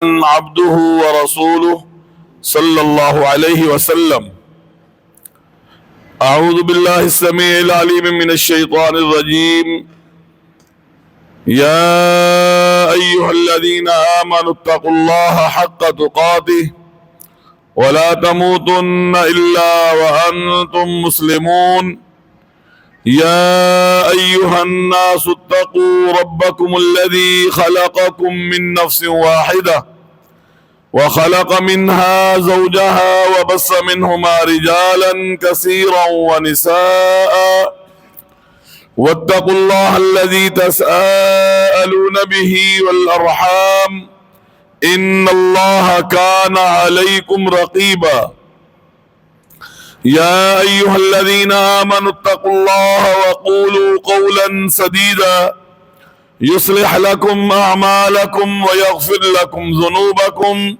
عبده ورسوله صلى الله عليه وسلم. أعوذ بالله السميع العليم من الشيطان الرجيم. يا أيها الذين آمنوا اتقوا الله حق تقاته ولا تموتن إلا وأنتم مسلمون. يا أيها الناس اتقوا ربكم الذي خلقكم من نفس واحدة وخلق منها زوجها وبث منهما رجالا كثيرا ونساء واتقوا الله الذي تساءلون به والأرحام إن الله كان عليكم رقيبا. يا أيها الذين آمنوا اتقوا الله وقولوا قولا سديدا يصلح لكم أعمالكم ويغفر لكم ذنوبكم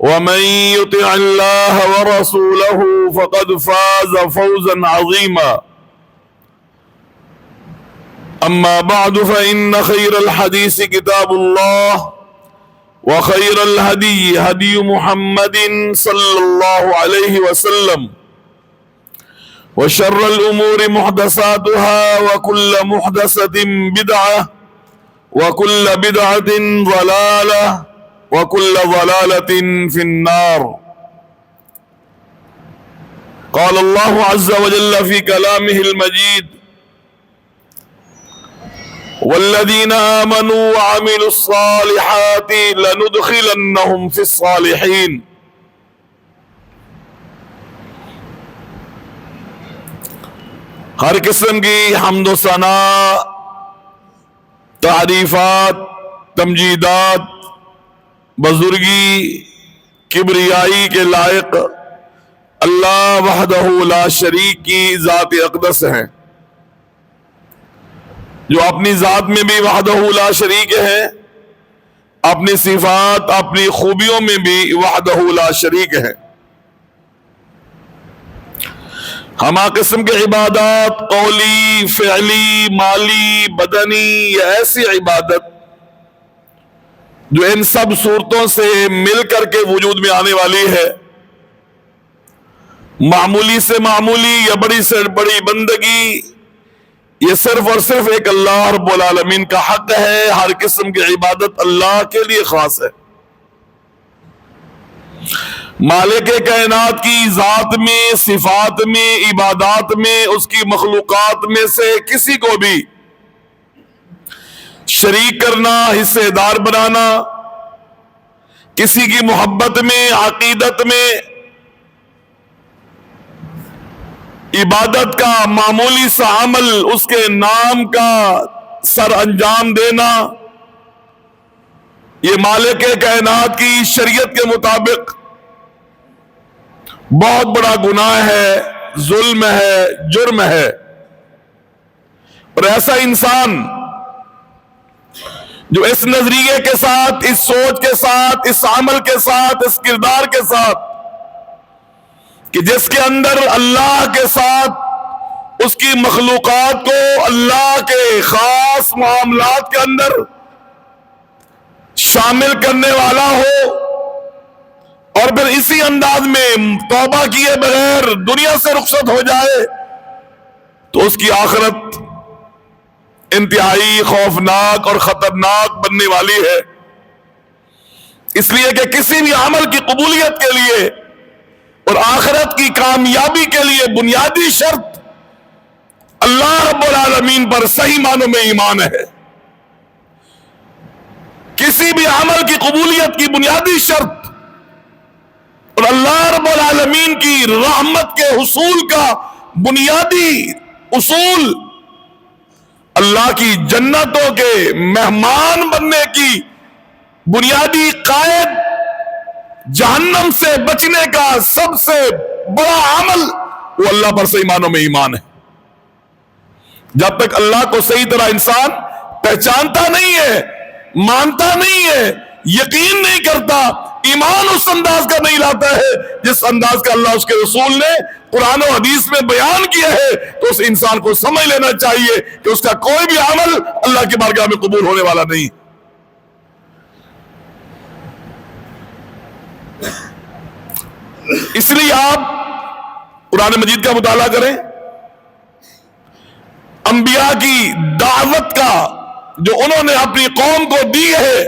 ومن يطع الله ورسوله فقد فاز فوزا عظيما. أما بعد فإن خير الحديث كتاب الله وخير الهدي هدي محمد صلى الله عليه وسلم وشر الأمور محدثاتها وكل محدثة بدعة وكل بدعة ضلالة وكل ضلالة في النار. قال الله عز وجل في كلامه المجيد: والذين آمنوا وعملوا الصالحات لندخلنهم في الصالحين. ہر قسم کی حمد و ثنا، تعریفات، تمجیدات بزرگی کبریائی کے لائق اللہ وحدہ لا شریک کی ذات اقدس ہیں، جو اپنی ذات میں بھی وحدہ لا شریک ہے، اپنی صفات، اپنی خوبیوں میں بھی وحدہ لا شریک ہے. ہما قسم کے عبادات، قولی، فعلی، مالی، بدنی، یا ایسی عبادت جو ان سب صورتوں سے مل کر کے وجود میں آنے والی ہے، معمولی سے معمولی یا بڑی سے بڑی بندگی، یہ صرف اور صرف ایک اللہ رب العالمین کا حق ہے. ہر قسم کی عبادت اللہ کے لیے خاص ہے. مالک کائنات کی ذات میں، صفات میں، عبادات میں، اس کی مخلوقات میں سے کسی کو بھی شریک کرنا، حصے دار بنانا، کسی کی محبت میں، عقیدت میں، عبادت کا معمولی سا عمل، اس کے نام کا سر انجام دینا، یہ مالک کائنات کی شریعت کے مطابق بہت بڑا گناہ ہے، ظلم ہے، جرم ہے. اور ایسا انسان جو اس نظریے کے ساتھ، اس سوچ کے ساتھ، اس عمل کے ساتھ، اس کردار کے ساتھ کہ جس کے اندر اللہ کے ساتھ اس کی مخلوقات کو اللہ کے خاص معاملات کے اندر شامل کرنے والا ہو، اور پھر اسی انداز میں توبہ کیے بغیر دنیا سے رخصت ہو جائے، تو اس کی آخرت انتہائی خوفناک اور خطرناک بننے والی ہے. اس لیے کہ کسی بھی عمل کی قبولیت کے لیے اور آخرت کی کامیابی کے لیے بنیادی شرط اللہ رب العالمین پر صحیح معنوں میں ایمان ہے. کسی بھی عمل کی قبولیت کی بنیادی شرط اور اللہ رب العالمین کی رحمت کے حصول کا بنیادی اصول، اللہ کی جنتوں کے مہمان بننے کی بنیادی قائد، جہنم سے بچنے کا سب سے بڑا عمل، وہ اللہ پر صحیح معنوں میں ایمان ہے. جب تک اللہ کو صحیح طرح انسان پہچانتا نہیں ہے، مانتا نہیں ہے، یقین نہیں کرتا، ایمان اس انداز کا نہیں لاتا ہے جس انداز کا اللہ اس کے رسول نے قرآن و حدیث میں بیان کیا ہے، تو اس انسان کو سمجھ لینا چاہیے کہ اس کا کوئی بھی عمل اللہ کی بارگاہ میں قبول ہونے والا نہیں. اس لیے آپ قرآن مجید کا مطالعہ کریں، انبیاء کی دعوت کا جو انہوں نے اپنی قوم کو دی ہے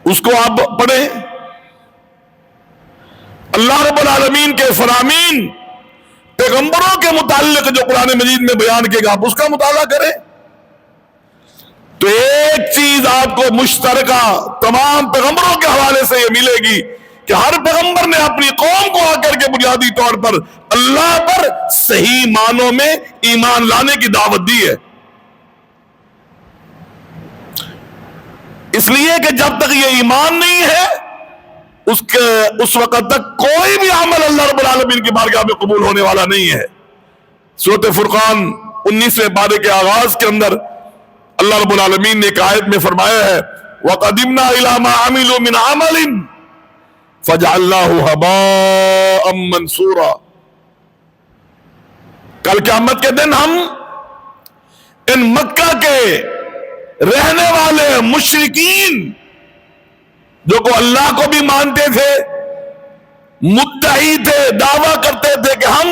اس کو آپ پڑھیں، اللہ رب العالمین کے فرامین پیغمبروں کے متعلق جو قرآن مجید میں بیان کیے گا آپ اس کا مطالعہ کریں، تو ایک چیز آپ کو مشترکہ تمام پیغمبروں کے حوالے سے یہ ملے گی کہ ہر پیغمبر نے اپنی قوم کو آ کر کے بنیادی طور پر اللہ پر صحیح معنوں میں ایمان لانے کی دعوت دی ہے۔ اس لیے کہ جب تک یہ ایمان نہیں ہے اس وقت تک کوئی بھی عمل اللہ رب العالمین کی بارگاہ میں قبول ہونے والا نہیں ہے۔ سورۃ فرقان 19ویں پارے کے آغاز کے اندر اللہ رب العالمین نے ایک آیت میں فرمایا ہے وَقَدِمْنَا إِلَى مَا عَمِلُوا مِنْ عَمَلٍ فَجَعَلْنَاهُ هَبَاءً مَنْثُورًا، کل قیامت کے دن ہم ان مکہ کے رہنے والے مشرکین جو کو اللہ کو بھی مانتے تھے، مدعی تھے، دعویٰ کرتے تھے کہ ہم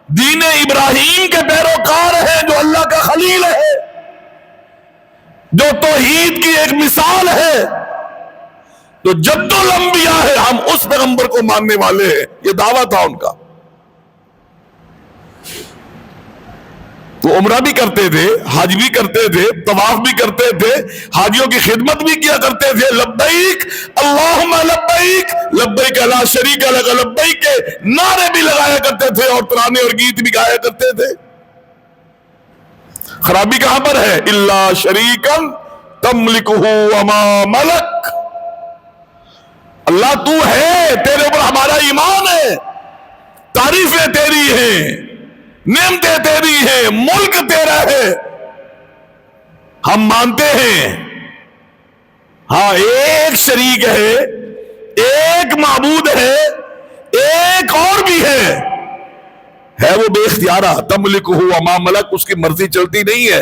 دین ابراہیم کے پیروکار ہیں جو اللہ کا خلیل ہے، جو توحید کی ایک مثال ہے، جو جد الانبیاء ہے، ہم اس پیغمبر کو ماننے والے ہیں، یہ دعویٰ تھا ان کا۔ وہ عمرہ بھی کرتے تھے، حج بھی کرتے تھے، طواف بھی کرتے تھے، حاجیوں کی خدمت بھی کیا کرتے تھے، لبیک اللہم لبیک لبیک لا شریک لک لبیک کے نعرے بھی لگایا کرتے تھے اور ترانے اور گیت بھی گایا کرتے تھے۔ خرابی کہاں پر ہے؟ الا شریکا تملکہ وما ملک، اللہ تو ہے، تیرے اوپر ہمارا ایمان ہے، تعریفیں تیری ہیں، نعمتیں تیری ہیں، ملک تیرا ہے، ہم مانتے ہیں ہاں ایک شریک ہے، ایک معبود ہے، ایک اور بھی ہے وہ بے اختیارہ، تملکہ وما ملک، اس کی مرضی چلتی نہیں ہے،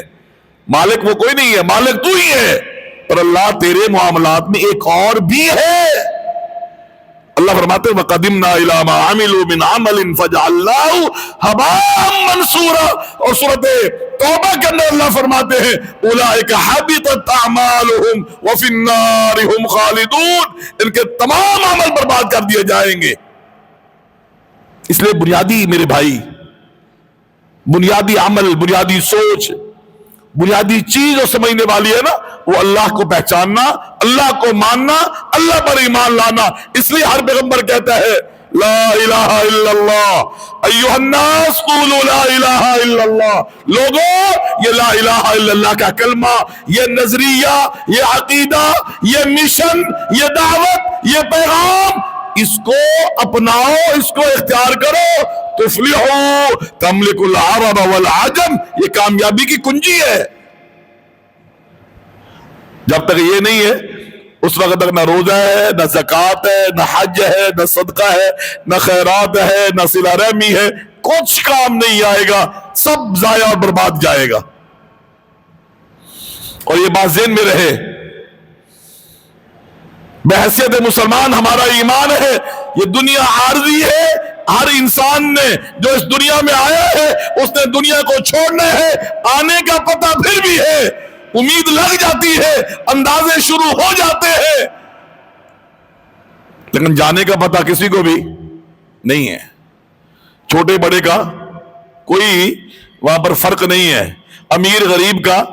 مالک وہ کوئی نہیں ہے، مالک تو ہی ہے، اور اللہ تیرے معاملات میں ایک اور بھی ہے۔ اللہ فرماتے ہیں وَقَدِمْنَا إِلَى مَا عَمِلُوا مِنْ عَمَلٍ فَجَعَلْنَاهُ هَبَاءً مَنْثُورًا، اور سورۃ توبہ کے اندر اللہ فرماتے ہیں أُولَئِكَ حَبِطَتْ أَعْمَالُهُمْ وَفِي النَّارِ هُمْ خَالِدُونَ، ان کے تمام عمل برباد کر دیے جائیں گے۔ اس لیے بنیادی میرے بھائی، بنیادی عمل، بنیادی سوچ، بنیادی چیز جو سمجھنے والی ہے نا، وہ اللہ کو پہچاننا، اللہ کو ماننا، اللہ پر ایمان لانا۔ اس لیے ہر پیغمبر کہتا ہے لا الہ الا اللہ، ایھا الناس قولوا لا الہ الا اللہ، لوگوں یہ لا الہ الا اللہ کا کلمہ، یہ نظریہ، یہ عقیدہ، یہ مشن، یہ دعوت، یہ پیغام، اس کو اپناؤ، اس کو اختیار کرو، تفلحوا تملک العرب والعجم، یہ کامیابی کی کنجی ہے۔ جب تک یہ نہیں ہے اس وقت تک نہ روزہ ہے، نہ زکوٰۃ ہے، نہ حج ہے، نہ صدقہ ہے، نہ خیرات ہے، نہ صلہ رحمی ہے، کچھ کام نہیں آئے گا، سب ضائع اور برباد جائے گا۔ اور یہ بات ذہن میں رہے، بحیثیت مسلمان ہمارا ایمان ہے یہ دنیا عارضی ہے، ہر انسان نے جو اس دنیا میں آیا ہے اس نے دنیا کو چھوڑنا ہے، آنے کا پتہ پھر بھی ہے، امید لگ جاتی ہے، اندازے شروع ہو جاتے ہیں، لیکن جانے کا پتہ کسی کو بھی نہیں ہے۔ چھوٹے بڑے کا کوئی وہاں پر فرق نہیں ہے، امیر غریب کا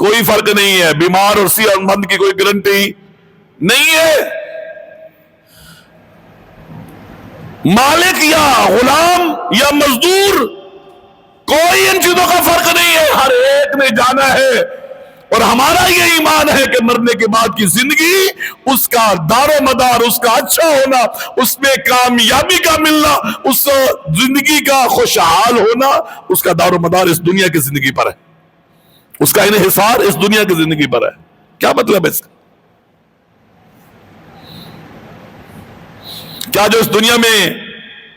کوئی فرق نہیں ہے، بیمار اور صحت مند کی کوئی گارنٹی نہیں ہے، مالک یا غلام یا مزدور کوئی ان چیزوں کا فرق نہیں ہے، ہر ایک نے جانا ہے۔ اور ہمارا یہ ایمان ہے کہ مرنے کے بعد کی زندگی، اس کا دار و مدار، اس کا اچھا ہونا، اس میں کامیابی کا ملنا، اس زندگی کا خوشحال ہونا، اس کا دار و مدار اس دنیا کی زندگی پر ہے، اس کا انحصار اس دنیا کی زندگی پر ہے۔ کیا مطلب ہے اس کا؟ کیا جو اس دنیا میں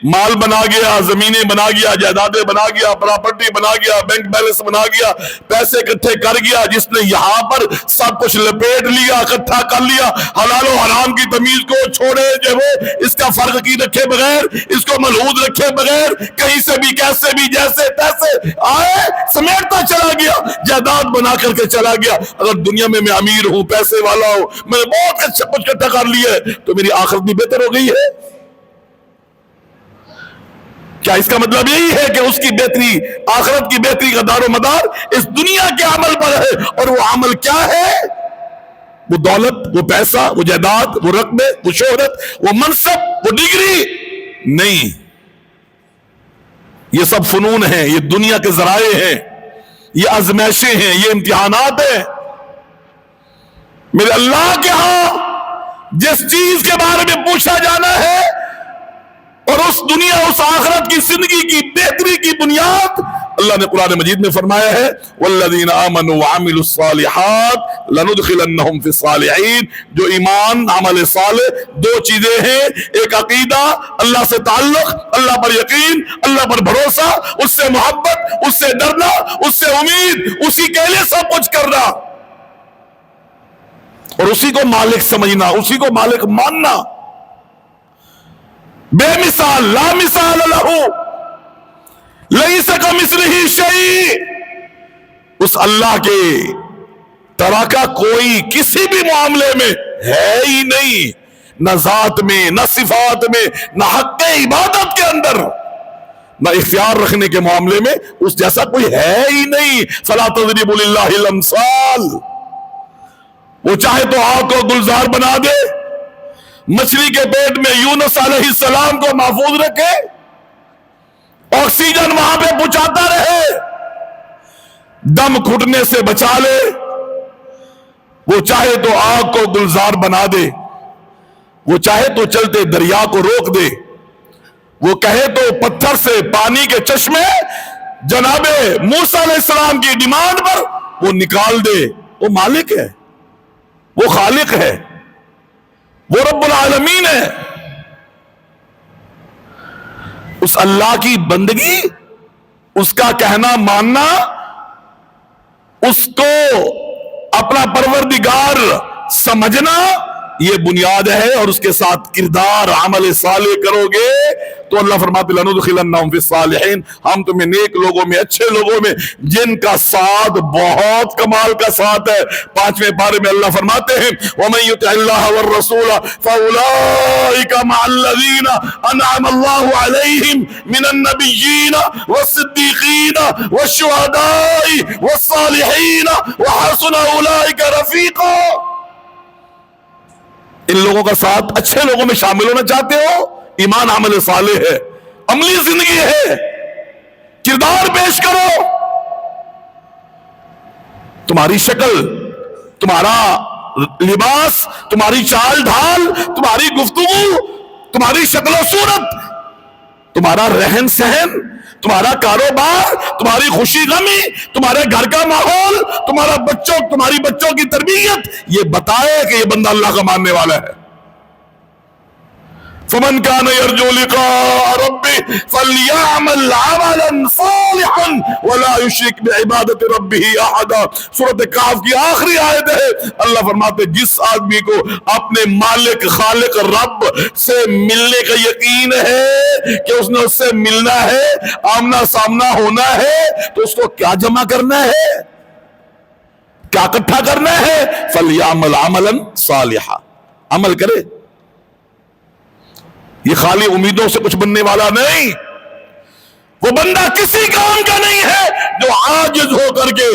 مال بنا گیا، زمینیں بنا گیا، جائیدادیں بنا گیا، پراپرٹی بنا گیا، بینک بیلنس بنا گیا، پیسے اکٹھے کر گیا، جس نے یہاں پر سب کچھ لپیٹ لیا، اکٹھا کر لیا، حلال و حرام کی تمیز کو چھوڑے جو وہ اس کا فرق کی رکھے بغیر، اس کو ملحوظ رکھے بغیر، کہیں سے بھی کیسے بھی جیسے تیسے آئے سمیٹتا چلا گیا، جائیداد بنا کر کے چلا گیا۔ اگر دنیا میں میں امیر ہوں، پیسے والا ہوں، میں نے بہت اچھا کچھ اکٹھا کر لیا ہے، تو میری آخرت بھی بہتر ہو گئی ہے؟ کیا اس کا مطلب یہی ہے کہ اس کی بہتری، آخرت کی بہتری کا دار و مدار اس دنیا کے عمل پر ہے؟ اور وہ عمل کیا ہے؟ وہ دولت، وہ پیسہ، وہ جائیداد، وہ رقبے، وہ شہرت، وہ منصب، وہ ڈگری نہیں۔ یہ سب فنون ہیں، یہ دنیا کے ذرائع ہیں، یہ آزمائشیں ہیں، یہ امتحانات ہیں۔ میرے اللہ کے ہاں جس چیز کے بارے میں پوچھا جانا ہے اور اس دنیا، اس آخرت کی زندگی کی بہتری کی بنیاد، اللہ نے قرآن مجید میں فرمایا ہے والذین آمنوا وعملوا الصالحات لندخلنہم فی الصالحین۔ جو ایمان، عمل صالح، دو چیزیں ہیں، ایک عقیدہ، اللہ سے تعلق، اللہ پر یقین، اللہ پر بھروسہ، اس سے محبت، اس سے ڈرنا، اس سے امید، اسی کے لیے سب کچھ کرنا اور اسی کو مالک سمجھنا، اسی کو مالک ماننا۔ بے مثال، لا مثال لہو، لیس کمثلہ شیء، اس اللہ کے طرح کا کوئی کسی بھی معاملے میں ہے ہی نہیں، نہ ذات میں، نہ صفات میں، نہ حق عبادت کے اندر، نہ اختیار رکھنے کے معاملے میں اس جیسا کوئی ہے ہی نہیں۔ فلا تضربوا للہ الامثال۔ وہ چاہے تو آگ کو گلزار بنا دے، مچھلی کے پیٹ میں یونس علیہ السلام کو محفوظ رکھے، آکسیجن وہاں پہ پہنچاتا رہے، دم گھٹنے سے بچا لے۔ وہ چاہے تو آگ کو گلزار بنا دے، وہ چاہے تو چلتے دریا کو روک دے، وہ کہے تو پتھر سے پانی کے چشمے جناب موسیٰ علیہ السلام کی ڈیمانڈ پر وہ نکال دے۔ وہ مالک ہے، وہ خالق ہے، وہ رب العالمین ہے۔ اس اللہ کی بندگی، اس کا کہنا ماننا، اس کو اپنا پروردگار سمجھنا، یہ بنیاد ہے۔ اور اس کے ساتھ کردار، عمل صالح کرو گے تو اللہ فرماتے لندخلنہم فی الصالحین، ہم تمہیں نیک لوگوں میں، اچھے لوگوں میں، جن کا ساتھ بہت کمال کا ساتھ ہے۔ 5ویں پارے میں اللہ فرماتے ہیں وَمَن يُطِعِ اللَّهَ وَالرَّسُولَ فَأُولَٰئِكَ مَعَ الَّذِينَ أَنْعَمَ اللَّهُ عَلَيْهِمْ مِنَ النَّبِيِّينَ وَالصِّدِّيقِينَ وَالشُّهَدَاءِ وَالصَّالِحِينَ وَحَسُنَ أُولَٰئِكَ رَفِيقًا۔ ان لوگوں کا ساتھ اچھے لوگوں میں شامل ہونا چاہتے ہو؟ ایمان، عمل صالح ہے، عملی زندگی ہے، کردار پیش کرو۔ تمہاری شکل، تمہارا لباس، تمہاری چال ڈھال، تمہاری گفتگو، تمہاری شکل و صورت، تمہارا رہن سہن، تمہارا کاروبار، تمہاری خوشی غمی، تمہارے گھر کا ماحول، تمہاری بچوں کی تربیت، یہ بتائے کہ یہ بندہ اللہ کا ماننے والا ہے۔ فمن كان يرجو لقاء ربه فليعمل عملا صالحا ولا يشرك بعبادة ربه احدا۔ سورۃ کہف کی آخری آیت ہے۔ اللہ فرماتے جس آدمی کو اپنے مالک، خالق، رب سے ملنے کا یقین ہے کہ اس نے اس سے ملنا ہے، آمنا سامنا ہونا ہے، تو اس کو کیا جمع کرنا ہے، کیا اکٹھا کرنا ہے؟ فلیعمل عملا صالحا، عمل کرے۔ یہ خالی امیدوں سے کچھ بننے والا نہیں۔ وہ بندہ کسی کام کا نہیں ہے جو عاجز ہو کر کے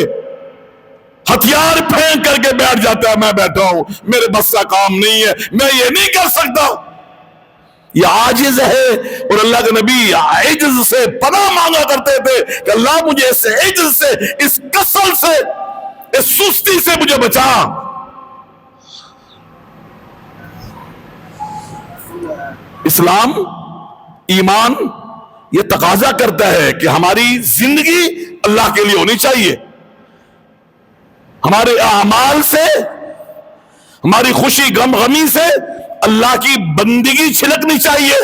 ہتھیار پھینک کر کے بیٹھ جاتا ہے، میں بیٹھا ہوں، میرے بس کا کام نہیں ہے، میں یہ نہیں کر سکتا۔ یہ عاجز ہے۔ اور اللہ کے نبی عجز سے پناہ مانگا کرتے تھے کہ اللہ مجھے اس عجز سے، اس کسل سے، اس سستی سے مجھے بچا۔ اسلام، ایمان یہ تقاضا کرتا ہے کہ ہماری زندگی اللہ کے لیے ہونی چاہیے، ہمارے اعمال سے، ہماری خوشی غمی سے اللہ کی بندگی چھلکنی چاہیے،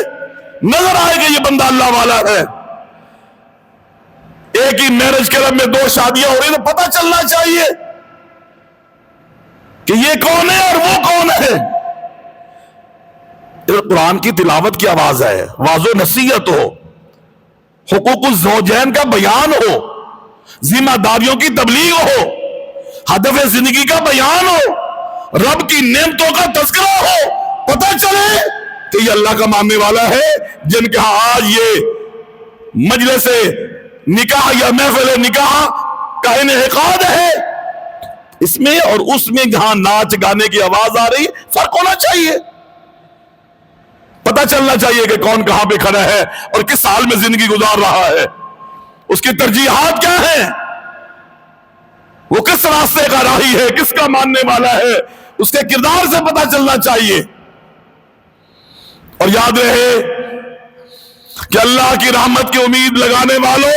نظر آئے کہ یہ بندہ اللہ والا ہے. ایک ہی میرج کلب میں 2 شادیاں ہو رہی تو پتہ چلنا چاہیے کہ یہ کون ہے اور وہ کون ہے. قرآن کی تلاوت کی آواز ہے، واضح و نصیحت ہو، حقوق الزوجین کا بیان ہو، ذمہ داریوں کی تبلیغ ہو، ہدف زندگی کا بیان ہو، رب کی نعمتوں کا تذکرہ ہو، پتہ چلے کہ یہ اللہ کا ماننے والا ہے. جن کے ہاں آج یہ مجلس نکاح یا محفل نکاح کا انعقاد ہے، اس میں اور اس میں جہاں ناچ گانے کی آواز آ رہی، فرق ہونا چاہیے. پتہ چلنا چاہیے کہ کون کہاں پہ کھڑا ہے اور کس حال میں زندگی گزار رہا ہے، اس کی ترجیحات کیا ہیں، وہ کس راستے کا راہی ہے، کس کا ماننے والا ہے، اس کے کردار سے پتہ چلنا چاہیے. اور یاد رہے کہ اللہ کی رحمت کی امید لگانے والوں،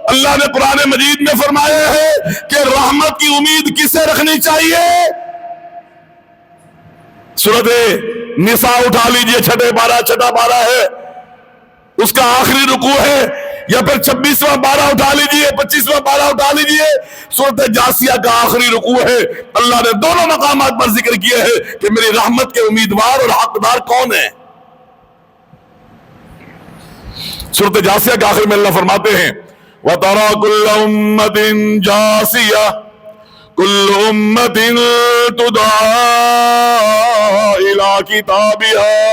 اللہ نے قرآن مجید میں فرمایا ہے کہ رحمت کی امید کسے رکھنی چاہیے. سورۃ نساء اٹھا لیجئے، چھٹا پارہ ہے، اس کا آخری رکوع ہے، یا پھر 26واں پارہ اٹھا لیجئے، 25واں پارہ اٹھا لیجئے، سورۃ جاثیہ کا آخری رکوع ہے. اللہ نے دونوں مقامات پر ذکر کیا ہے کہ میری رحمت کے امیدوار اور حقدار کون ہیں. سورۃ جاثیہ کے آخر میں اللہ فرماتے ہیں وَتَرَى كُلَّ أُمَّةٍ جَاثِيَةٍ كُلُّ أُمَّةٍ تُدْعَىٰ إِلَىٰ كِتَابِهَا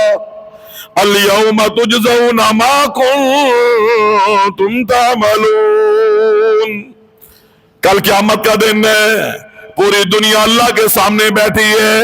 الْيَوْمَ تُجْزَوْنَ مَا كُنتُمْ تَعْمَلُونَ. کل قیامت کا دن ہے، پوری دنیا اللہ کے سامنے بیٹھی ہے،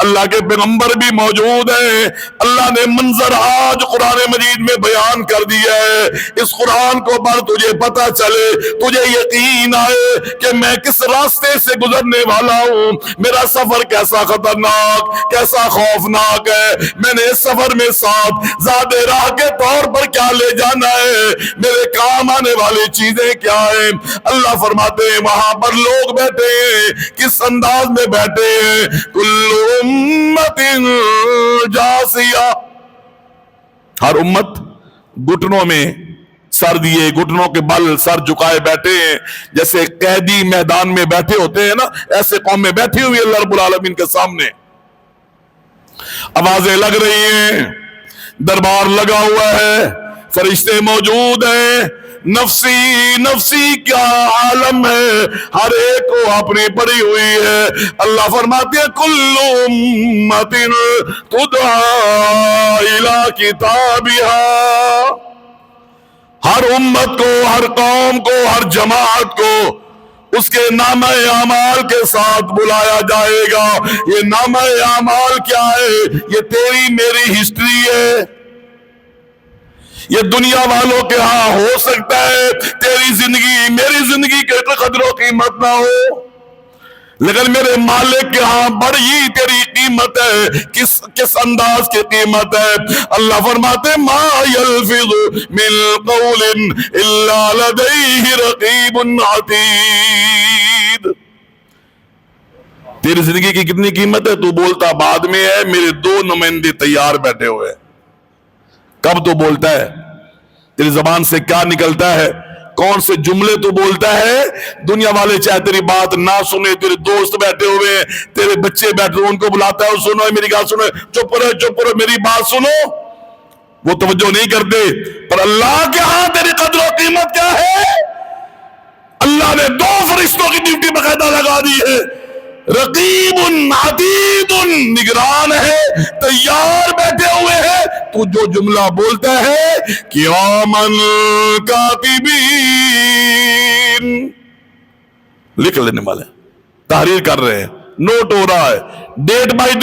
اللہ کے پیغمبر بھی موجود ہیں. اللہ نے منظر آج قرآن مجید میں بیان کر دیا ہے. اس قرآن کو پڑھ، تجھے پتہ چلے، تجھے یقین آئے کہ میں کس راستے سے گزرنے والا ہوں، میرا سفر کیسا خطرناک، کیسا خوفناک ہے، میں نے اس سفر میں ساتھ زاد راہ کے طور پر کیا لے جانا ہے، میرے کام آنے والی چیزیں کیا ہیں. اللہ فرماتے ہیں وہاں پر لوگ بیٹھے ہیں، کس انداز میں بیٹھے ہیں، کل امت جاسیہ، ہر امت گھٹنوں میں سر دیے، گھٹنوں کے بل سر جھکائے بیٹھے ہیں، جیسے قیدی میدان میں بیٹھے ہوتے ہیں نا، ایسے قوم میں بیٹھی ہوئی اللہ رب العالمین کے سامنے. آوازیں لگ رہی ہیں، دربار لگا ہوا ہے، فرشتے موجود ہیں، نفسی نفسی کیا عالم ہے، ہر ایک کو اپنی پڑی ہوئی ہے. اللہ فرماتے ہیں کل امت تدعی الی کتابها، ہر امت کو، ہر قوم کو، ہر جماعت کو اس کے نامہ اعمال کے ساتھ بلایا جائے گا. یہ نامہ اعمال کیا ہے؟ یہ تیری میری ہسٹری ہے. یہ دنیا والوں کے ہاں ہو سکتا ہے تیری زندگی میری زندگی کے قدر و قیمت نہ ہو، لیکن میرے مالک کے ہاں بڑی تیری قیمت ہے. کس انداز کی قیمت ہے؟ اللہ فرماتے ما یلفظ من قول الا لدیہ رقیب عتید. تیری زندگی کی کتنی قیمت ہے؟ تو بولتا بعد میں ہے، میرے 2 نمائندے تیار بیٹھے ہوئے. کب تو بولتا ہے، تیری زبان سے کیا نکلتا ہے، کون سے جملے تو بولتا ہے، دنیا والے چاہے تیری بات نہ سنے، تیرے دوست بیٹھے ہوئے ہیں، تیرے بچے بیٹھے ہوئے، ان کو بلاتا ہے سنو میری بات سنو، چپ رہو میری بات سنو، وہ توجہ نہیں کرتے. پر اللہ کے ہاں تیری قدر و قیمت کیا ہے؟ اللہ نے 2 فرشتوں کی ڈیوٹی باقاعدہ لگا دی ہے، رقیب عتید، نگران ہے، تیار بیٹھے ہوئے ہیں. تو جو جملہ بولتا ہے کِرَامًا کاتبین، لکھ لینے والے، تحریر کر رہے ہیں، نوٹ ہو رہا ہے، ڈیٹ بائی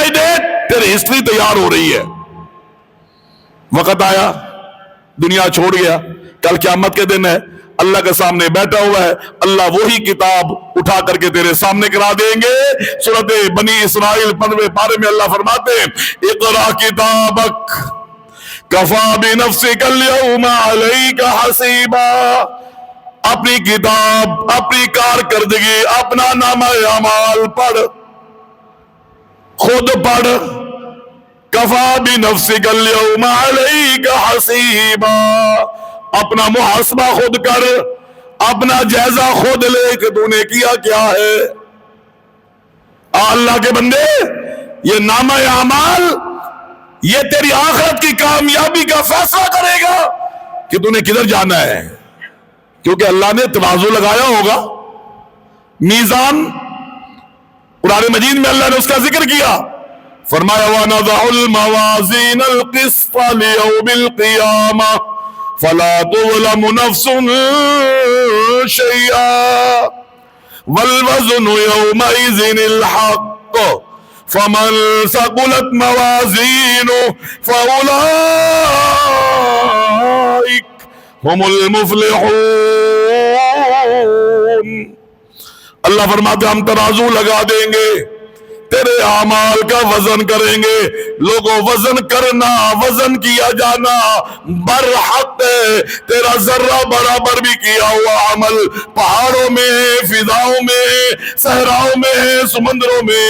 ڈیٹ تیری ہسٹری تیار ہو رہی ہے. وقت آیا، دنیا چھوڑ گیا، کل قیامت کے دن ہے، اللہ کے سامنے بیٹھا ہوا ہے، اللہ وہی کتاب اٹھا کر کے تیرے سامنے کرا دیں گے. سورۃ بنی اسرائیل 15ویں پارے میں اللہ فرماتے ہیں اقرأ کتابک کفی بنفسک اليوم علیک حسیبا. اپنی کتاب، اپنی کارکردگی، اپنا نامہ اعمال پڑھ، خود پڑھ، کفا بنفسک اليوم علیک حسیبا، اپنا محاسبہ خود کر، اپنا جائزہ خود لے کہ تو نے کیا کیا ہے۔ اللہ کے بندے، یہ نامہ اعمال یہ تیری آخرت کی کامیابی کا فیصلہ کرے گا کہ تو نے کدھر جانا ہے، کیونکہ اللہ نے ترازو لگایا ہوگا، میزان۔ قرآن مجید میں اللہ نے اس کا ذکر کیا، فرمایا وَنَضَعُ الْمَوَازِينَ الْقِسْطَ لِيَوْمِ الْقِيَامَةِ فَلَا تُظْلَمُ نَفْسٌ شَيْئًا وَالْوَزْنُ يَوْمَئِذٍ الْحَقُّ فَمَنْ ثَقُلَتْ مَوَازِينُهُ فَأُولَئِكَ هُمُ الْمُفْلِحُونَ۔ اللہ فرماتے ہم ترازو لگا دیں گے، تیرے اعمال کا وزن کریں گے۔ لوگوں وزن کرنا، وزن کیا جانا برحق ہے۔ تیرا ذرہ برابر بھی کیا ہوا عمل پہاڑوں میں، فضاؤں میں، صحراؤں میں، سمندروں میں،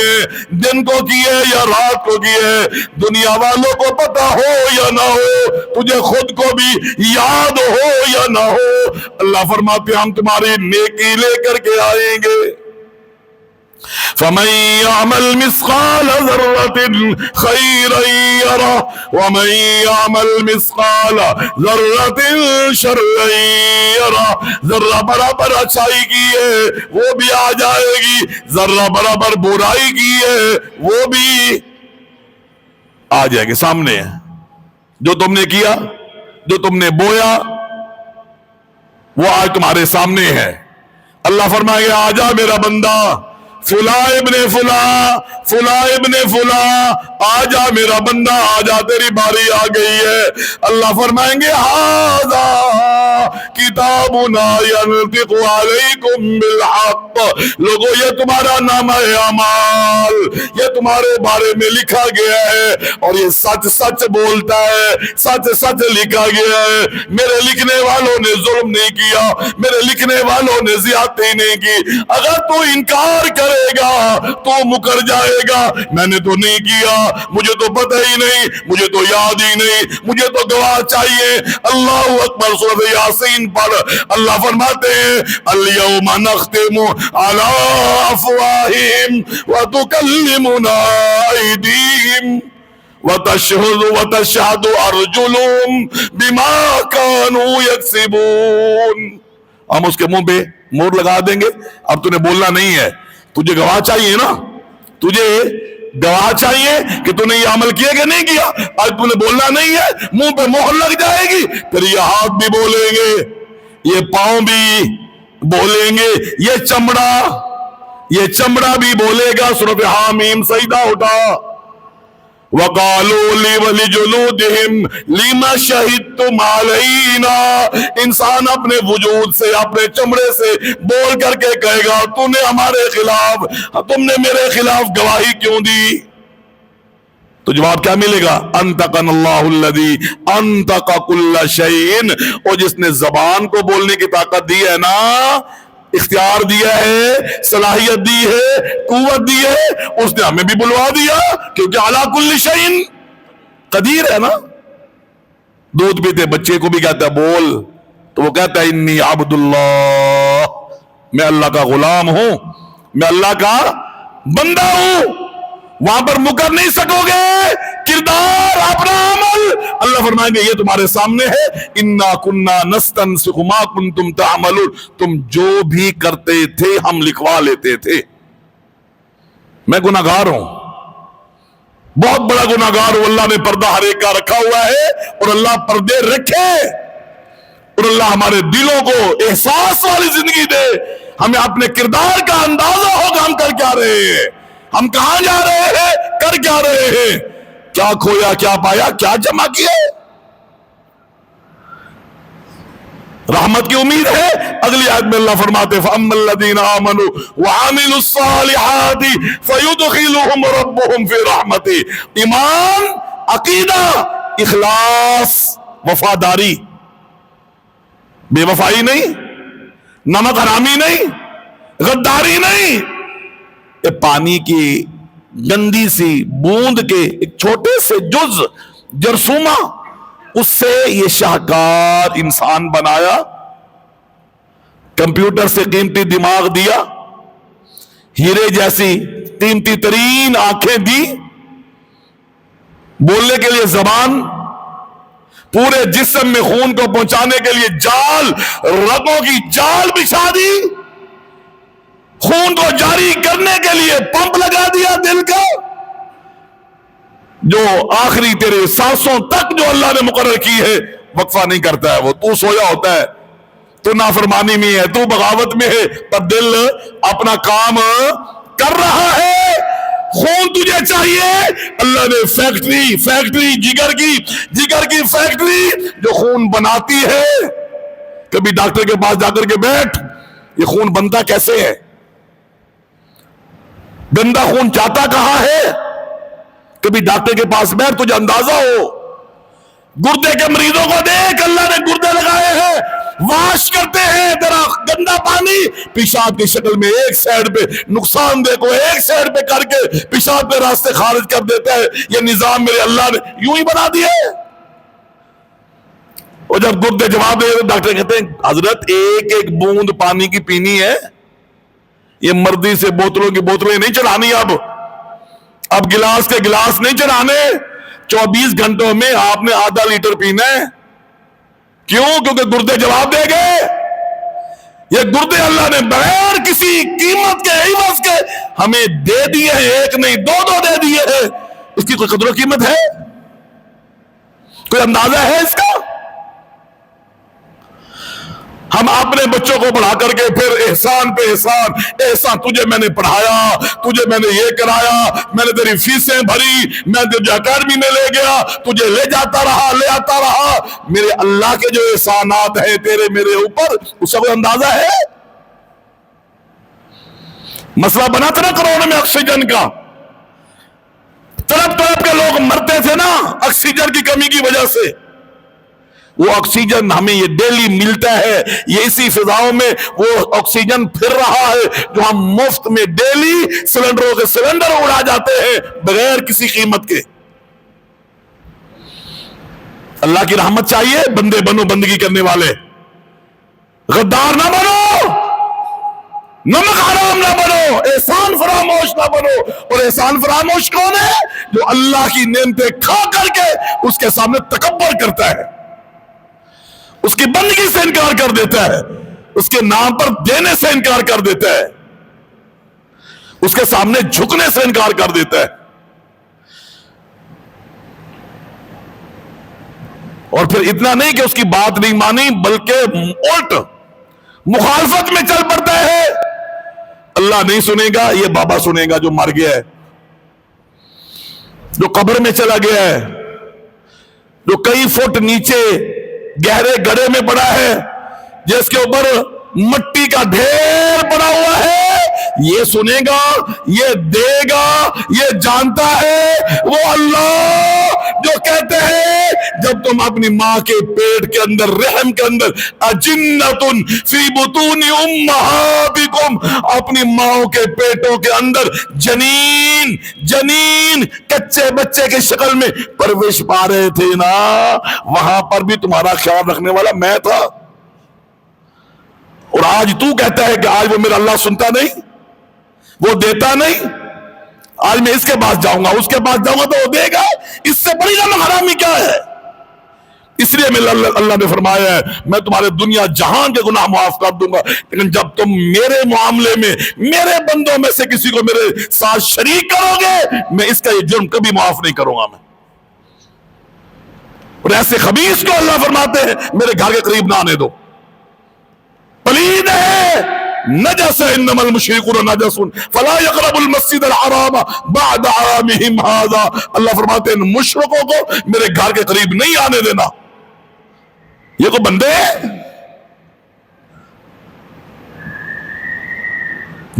دن کو کیے یا رات کو کیے، دنیا والوں کو پتہ ہو یا نہ ہو، تجھے خود کو بھی یاد ہو یا نہ ہو، اللہ فرماتے ہم تمہاری نیکی لے کر کے آئیں گے۔ فَمَن يَعْمَلْ مِثْقَالَ ذَرَّةٍ خَيْرًا يَرَهُ وَمَن يَعْمَلْ مِثْقَالَ ذَرَّةٍ شَرًّا يَرَهُ۔ ذرہ برابر اچھائی کی ہے وہ بھی آ جائے گی، ذرہ برابر برائی کی ہے وہ بھی آ جائے گی، سامنے ہے۔ جو تم نے کیا، جو تم نے بویا، وہ آج تمہارے سامنے ہے۔ اللہ فرمائے گا آجا میرا بندہ، فلاں ابن فلاں، فلاں ابن فلاں، آجا میرا بندہ، آجا تیری باری آ گئی ہے۔ اللہ فرمائیں گے ھذا کتابنا ینطق علیکم بالحق۔ لوگوں یہ تمہارا نامہ اعمال، یہ تمہارے بارے میں لکھا گیا ہے اور یہ سچ سچ بولتا ہے، سچ سچ لکھا گیا ہے۔ میرے لکھنے والوں نے ظلم نہیں کیا، میرے لکھنے والوں نے زیادتی نہیں کی۔ اگر تو انکار کرے گا تو مکر جائے گا، میں نے تو نہیں کیا، مجھے تو پتہ ہی نہیں، مجھے تو یاد ہی نہیں، مجھے تو گواہ چاہیے۔ اللہ اکبر، سورۃ یاسین پڑھ، اللہ فرماتے ہیں الیوم نختم علی افواہہم وتکلمنا ایدیہم وتشہد ارجلہم بما کانوا یکسبون۔ ہم اس کے منہ پہ مور لگا دیں گے، اب تو نے بولنا نہیں ہے، تجھے گواہ چاہیے نا، تجھے گواہ چاہیے کہ تو نے یہ عمل کیا کہ نہیں کیا۔ آج تو نے بولنا نہیں ہے، منہ پہ مہر لگ جائے گی، پھر یہ ہاتھ بھی بولیں گے، یہ پاؤں بھی بولیں گے، یہ چمڑا بھی بولے گا۔ سورۃ حامیم سجدہ اٹھا۔ وَقَالُوا لِجُلُودِهِمْ لِمَ شَهِدتُّمْ عَلَيْنَا۔ انسان اپنے وجود سے، اپنے چمڑے سے بول کر کے کہے گا تو نے ہمارے خلاف، تم نے میرے خلاف گواہی کیوں دی؟ تو جواب کیا ملے گا؟ انطقنا اللہ الذی انطق کل شیء۔ اور جس نے زبان کو بولنے کی طاقت دی ہے نا، اختیار دیا ہے، صلاحیت دی ہے، قوت دی ہے، اس نے ہمیں بھی بلوا دیا، کیونکہ علی کل شیء قدیر ہے نا۔ دودھ پیتے بچے کو بھی کہتا ہے بول، تو وہ کہتا ہے انی عبد اللہ، میں اللہ کا غلام ہوں، میں اللہ کا بندہ ہوں۔ وہاں پر مکر نہیں سکو گے، کردار اپنا عمل۔ اللہ فرمائیں گے یہ تمہارے سامنے ہے، انا کننا نستنسخ ما کنتم تعملون، تم جو بھی کرتے تھے ہم لکھوا لیتے تھے۔ میں گناہگار ہوں، بہت بڑا گناہگار ہوں، اللہ نے پردہ ہر ایک کا رکھا ہوا ہے، اور اللہ پردے رکھے، اور اللہ ہمارے دلوں کو احساس والی زندگی دے، ہمیں اپنے کردار کا اندازہ ہوگا ہم کر کیا رہے ہیں، ہم کہاں جا رہے ہیں، کر کیا رہے ہیں، کیا کھویا، کیا پایا، کیا جمع کیے۔ رحمت کی امید ہے۔ اگلی آیت میں اللہ فرماتے فَأَمَّا الَّذِينَ آمَنُوا وَعَمِلُوا الصَّالِحَاتِ فَيُدْخِلُهُمْ رَبُّهُمْ فِي رَحْمَتِهِ۔ ایمان، عقیدہ، اخلاص، وفاداری، بے وفائی نہیں، نمک حرامی نہیں، غداری نہیں، پانی کی گندی سی بوند کے ایک چھوٹے سے جز جرثومہ، اس سے یہ شاہکار انسان بنایا، کمپیوٹر سے قیمتی دماغ دیا، ہیرے جیسی قیمتی ترین آنکھیں دی، بولنے کے لیے زبان، پورے جسم میں خون کو پہنچانے کے لیے جال، رگوں کی جال بچھا دی، خون کو جاری کرنے کے لیے پمپ لگا دیا دل کا، جو آخری تیرے سانسوں تک جو اللہ نے مقرر کی ہے وقفہ نہیں کرتا ہے، وہ تو سویا ہوتا ہے، تو نافرمانی میں ہے، تو بغاوت میں ہے، پر دل اپنا کام کر رہا ہے۔ خون تجھے چاہیے، اللہ نے فیکٹری جگر کی فیکٹری جو خون بناتی ہے۔ کبھی ڈاکٹر کے پاس جا کر کے بیٹھ، یہ خون بنتا کیسے ہے، گندا خون جاتا کہاں ہے، کبھی ڈاکٹر کے پاس بیٹھ تجھے اندازہ ہو۔ گردے کے مریضوں کو دیکھ، اللہ نے گردے لگائے ہیں، واش کرتے ہیں ذرا گندا پانی پیشاب کی شکل میں ایک سائیڈ پہ نقصان دہ کو ایک سائیڈ پہ کر کے پیشاب کے راستے خارج کر دیتا ہے۔ یہ نظام میرے اللہ نے یوں ہی بنا دیا ہے۔ اور جب گردے جواب دے تو ڈاکٹر کہتے ہیں حضرت ایک ایک بوند پانی کی پینی ہے، یہ مردی سے بوتلوں کی بوتلیں نہیں چڑھانی، اب گلاس کے گلاس نہیں چڑھانے، 24 گھنٹوں میں آپ نے آدھا لیٹر پینا ہے۔ کیوں؟ کیونکہ گردے جواب دے گئے۔ یہ گردے اللہ نے بغیر کسی قیمت کے عوض کے ہمیں دے دیے ہیں، ایک نہیں دو دے دیے ہیں۔ اس کی کوئی قدر و قیمت ہے؟ کوئی اندازہ ہے اس کا؟ ہم اپنے بچوں کو پڑھا کر کے پھر احسان پہ احسان، تجھے میں نے پڑھایا، تجھے میں نے یہ کرایا، میں نے تیری فیسیں بھری، میں تجھے اکیڈمی میں لے گیا، تجھے لے جاتا رہا، لے آتا رہا۔ میرے اللہ کے جو احسانات ہیں تیرے میرے اوپر، اس کا کوئی اندازہ ہے؟ مسئلہ بنا تھا نا کروڑوں میں آکسیجن کا، تڑپ کے لوگ مرتے تھے نا آکسیجن کی کمی کی وجہ سے۔ وہ آکسیجن ہمیں یہ ڈیلی ملتا ہے، یہ اسی فضاؤں میں وہ آکسیجن پھر رہا ہے جو ہم مفت میں ڈیلی سلنڈروں کے سلنڈر اڑا جاتے ہیں بغیر کسی قیمت کے۔ اللہ کی رحمت چاہیے، بندے بنو بندگی کرنے والے، غدار نہ بنو، نمک حرام نہ بنو، احسان فراموش نہ بنو۔ اور احسان فراموش کون ہے؟ جو اللہ کی نعمتیں کھا کر کے اس کے سامنے تکبر کرتا ہے، اس کی بندگی سے انکار کر دیتا ہے، اس کے نام پر دینے سے انکار کر دیتا ہے، اس کے سامنے جھکنے سے انکار کر دیتا ہے، اور پھر اتنا نہیں کہ اس کی بات نہیں مانی بلکہ الٹ مخالفت میں چل پڑتا ہے۔ اللہ نہیں سنے گا، یہ بابا سنے گا جو مر گیا ہے، جو قبر میں چلا گیا ہے، جو کئی فٹ نیچے گہرے گڑھے میں پڑا ہے، جس کے اوپر مٹی کا ڈھیر پڑا ہوا ہے، یہ سنے گا، یہ دے گا، یہ جانتا ہے وہ اللہ جو کہتے ہیں جب تم اپنی ماں کے پیٹ کے اندر رحم کے اندر اجنتن فی بطون امہاتکم، اپنی ماں کے پیٹوں کے اندر جنین کچے بچے کی شکل میں پرورش پا رہے تھے نا، وہاں پر بھی تمہارا خیال رکھنے والا میں تھا۔ اور آج تو کہتا ہے کہ آج وہ میرا اللہ سنتا نہیں، وہ دیتا نہیں، آج میں اس کے پاس جاؤں گا اس کے پاس جاؤں گا تو وہ دے گا، اس سے بڑی نمک حرامی کیا ہے؟ اس لیے اللہ نے فرمایا ہے میں تمہارے دنیا جہان کے گناہ معاف کر دوں گا، لیکن جب تم میرے معاملے میں میرے بندوں میں سے کسی کو میرے ساتھ شریک کرو گے، میں اس کا یہ جرم کبھی معاف نہیں کروں گا میں۔ اور ایسے خبیث کو اللہ فرماتے ہیں میرے گھر کے قریب نہ آنے دو، پلید ہے، نجس ہے، انما المشرکون نجس فلا يقربوا المسجد الحرام بعد عامهم هذا۔ اللہ فرماتے ہیں مشرکوں کو میرے گھر کے قریب نہیں آنے دینا۔ یہ کو بندے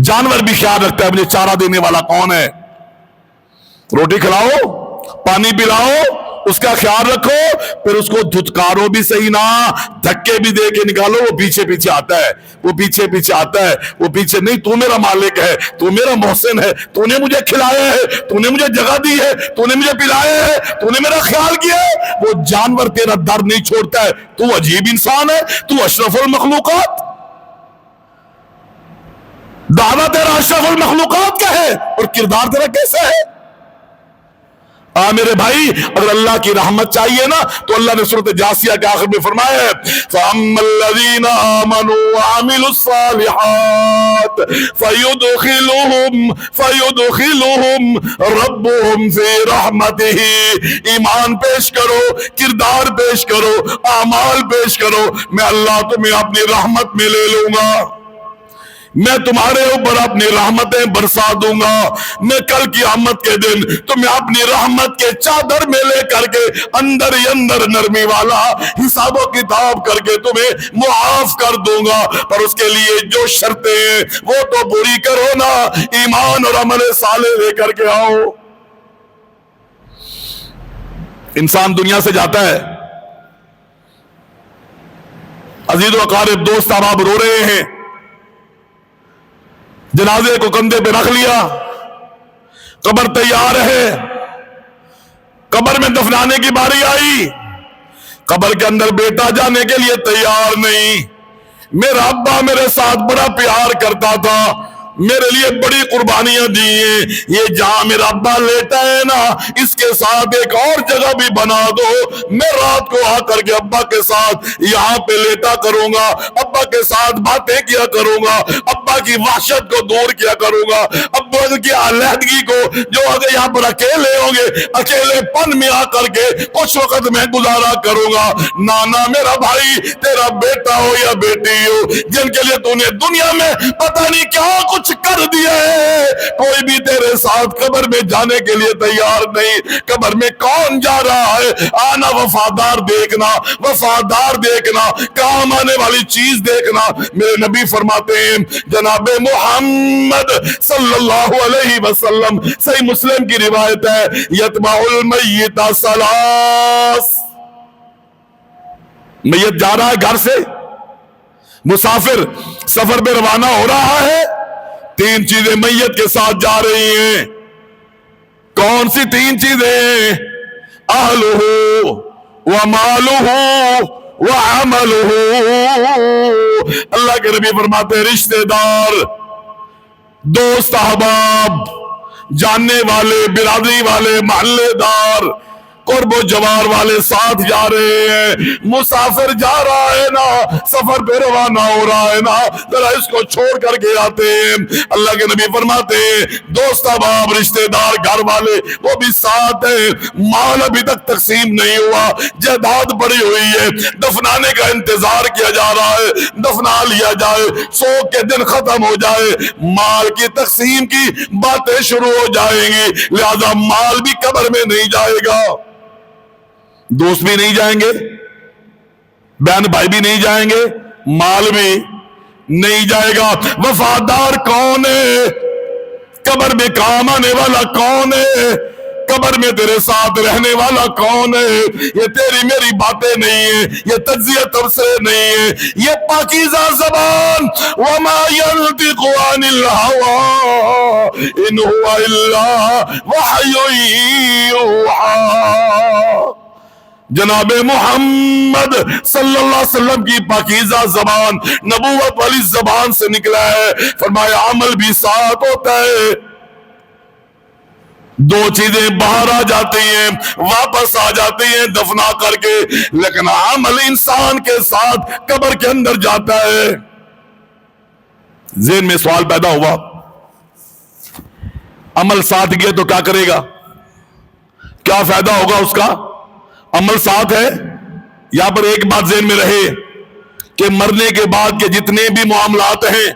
جانور بھی خیال رکھتا ہے مجھے چارہ دینے والا کون ہے، روٹی کھلاؤ، پانی پلاؤ، اس کا خیال رکھو، پھر اس کو دھتکارو بھی صحیح نہ، دھکے بھی دے کے نکالو، وہ پیچھے پیچھے آتا ہے، وہ پیچھے پیچھے آتا ہے، وہ پیچھے نہیں، تو میرا مالک ہے، تو میرا محسن ہے، تو نے مجھے کھلایا ہے، تو نے مجھے جگہ دی ہے، تو نے مجھے پلایا ہے، تو نے میرا خیال کیا ہے۔ وہ جانور تیرا در نہیں چھوڑتا ہے، تو عجیب انسان ہے، تو اشرف المخلوقات، دعویٰ تیرا اشرف المخلوقات کا ہے اور کردار تیرا کیسا ہے؟ میرے بھائی، اگر اللہ کی رحمت چاہیے نا تو اللہ نے سورۃ جاثیہ کے آخر میں فرمایا ہے فَأَمَّا الَّذِينَ آمَنُوا وَعَمِلُوا الصَّالِحَاتِ فَيُدْخِلُهُمْ رَبُّهُمْ فِي رَحْمَتِهِ۔ ایمان پیش کرو، کردار پیش کرو، اعمال پیش کرو، میں اللہ تمہیں اپنی رحمت میں لے لوں گا، میں تمہارے اوپر اپنی رحمتیں برسا دوں گا، میں کل قیامت کے دن تمہیں اپنی رحمت کے چادر میں لے کر کے اندر ہی اندر نرمی والا حساب و کتاب کر کے تمہیں معاف کر دوں گا، پر اس کے لیے جو شرطیں ہیں وہ تو پوری کرو نا، ایمان اور عمل صالح لے کر کے آؤ۔ انسان دنیا سے جاتا ہے، عزیز و اقارب، دوست احباب رو رہے ہیں، جنازے کو کندھے پہ رکھ لیا، قبر تیار ہے، قبر میں دفنانے کی باری آئی، قبر کے اندر بیٹا جانے کے لیے تیار نہیں۔ میرا ابا میرے ساتھ بڑا پیار کرتا تھا، میرے لیے بڑی قربانیاں دی ہیں، یہ جہاں میرا ابا لیٹا ہے نا اس کے ساتھ ایک اور جگہ بھی بنا دو، میں رات کو آ کر کے ابا کے ساتھ یہاں پہ لیٹا کروں گا، ابا کے ساتھ باتیں کیا کروں گا، ابا کی وحشت کو دور کیا کروں گا، ابا کی علیحدگی کو، جو اگر یہاں پر اکیلے ہوں گے اکیلے پن میں آ کر کے کچھ وقت میں گزارا کروں گا۔ نانا میرا بھائی، تیرا بیٹا ہو یا بیٹی ہو، جن کے لیے تو نے دنیا میں پتہ نہیں کیا کچھ کر دیا ہے، کوئی بھی تیرے ساتھ قبر میں جانے کے لیے تیار نہیں۔ قبر میں کون جا رہا ہے؟ آنا وفادار دیکھنا، وفادار دیکھنا، کام آنے والی چیز دیکھنا۔ میرے نبی فرماتے ہیں، جناب محمد صلی اللہ علیہ وسلم، صحیح مسلم کی روایت ہے، یتبع المیت ثلاث، میت جا رہا ہے گھر سے، مسافر سفر پہ روانہ ہو رہا ہے، تین چیزیں میت کے ساتھ جا رہی ہیں۔ کون سی تین چیزیں؟ اہلہ ومالہ وعملہ۔ اللہ کے نبی فرماتے ہیں، رشتہ دار، دوست احباب، جاننے والے، برادری والے، محلے دار، قرب و جوار والے ساتھ جا رہے ہیں۔ مسافر جا رہا ہے نا، سفر پہ روانہ ہو رہا ہے نا، ذرا اس کو چھوڑ کر کے آتے ہیں۔ اللہ کے نبی فرماتے ہیں، دوست احباب، رشتہ دار، گھر والے وہ بھی ساتھ ہیں، مال ابھی تک تقسیم نہیں ہوا، جائیداد پڑی ہوئی ہے، دفنانے کا انتظار کیا جا رہا ہے، دفنا لیا جائے، سوگ کے دن ختم ہو جائے، مال کی تقسیم کی باتیں شروع ہو جائیں گی، لہذا مال بھی قبر میں نہیں جائے گا، دوست بھی نہیں جائیں گے، بہن بھائی بھی نہیں جائیں گے، مال بھی نہیں جائے گا۔ وفادار کون ہے؟ قبر میں کام آنے والا کون ہے؟ قبر میں تیرے ساتھ رہنے والا کون ہے؟ یہ تیری میری باتیں نہیں ہیں، یہ تجزیہ تبصرے نہیں ہیں، یہ پاکیزہ زبان، وما ينطق عن الهوى ان هو الا وحی یوحی۔ جناب محمد صلی اللہ علیہ وسلم کی پاکیزہ زبان نبوت والی زبان سے نکلا ہے، فرمایا عمل بھی ساتھ ہوتا ہے، دو چیزیں باہر آ جاتی ہیں، واپس آ جاتی ہیں دفنا کر کے، لیکن عمل انسان کے ساتھ قبر کے اندر جاتا ہے۔ ذہن میں سوال پیدا ہوا، عمل ساتھ گیا تو کیا کرے گا؟ کیا فائدہ ہوگا اس کا؟ عمل ساتھ ہے۔ یہاں پر ایک بات ذہن میں رہے کہ مرنے کے بعد کے جتنے بھی معاملات ہیں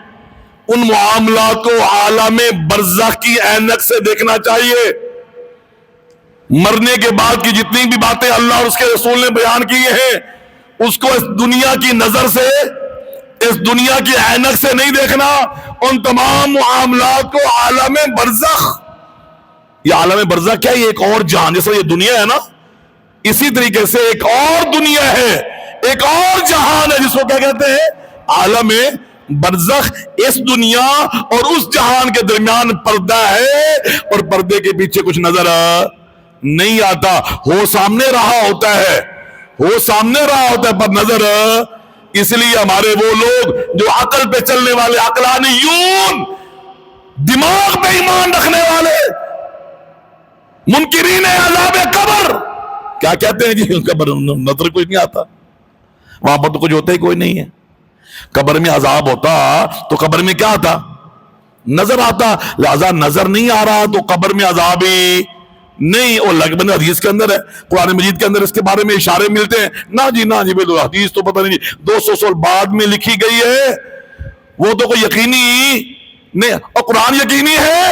ان معاملات کو عالم برزخ کی عینک سے دیکھنا چاہیے۔ مرنے کے بعد کی جتنی بھی باتیں اللہ اور اس کے رسول نے بیان کی ہیں اس کو اس دنیا کی نظر سے، اس دنیا کی عینک سے نہیں دیکھنا، ان تمام معاملات کو عالم برزخ، یہ عالم برزخ کیا ہے؟ یہ ایک اور جہان، جیسا یہ دنیا ہے نا، اسی طریقے سے ایک اور دنیا ہے، ایک اور جہان ہے جس کو کیا کہتے ہیں؟ عالم برزخ. اس دنیا اور اس جہان کے درمیان پردہ ہے، اور پردے کے پیچھے کچھ نظر نہیں آتا. ہو سامنے رہا ہوتا ہے، ہو سامنے رہا ہوتا ہے پر نظر. اس لیے ہمارے وہ لوگ جو عقل پہ چلنے والے، عقلانیون، دماغ پہ ایمان رکھنے والے، منکرین عذاب قبر، کیا کہتے ہیں؟ جی قبر نظر کوئی نہیں آتا، وہاں پر تو کچھ ہوتا ہی کوئی نہیں ہے. قبر میں عذاب ہوتا تو قبر میں کیا آتا؟ نظر آتا. لہذا نظر نہیں آ رہا تو قبر میں عذاب ہی نہیں. اور لگبن حدیث کے اندر ہے، قرآن مجید کے اندر اس کے بارے میں اشارے ملتے ہیں. نہ جی بھائی، حدیث تو پتہ نہیں 200 سال بعد میں لکھی گئی ہے، وہ تو کوئی یقینی نہیں. اور قرآن یقینی ہے،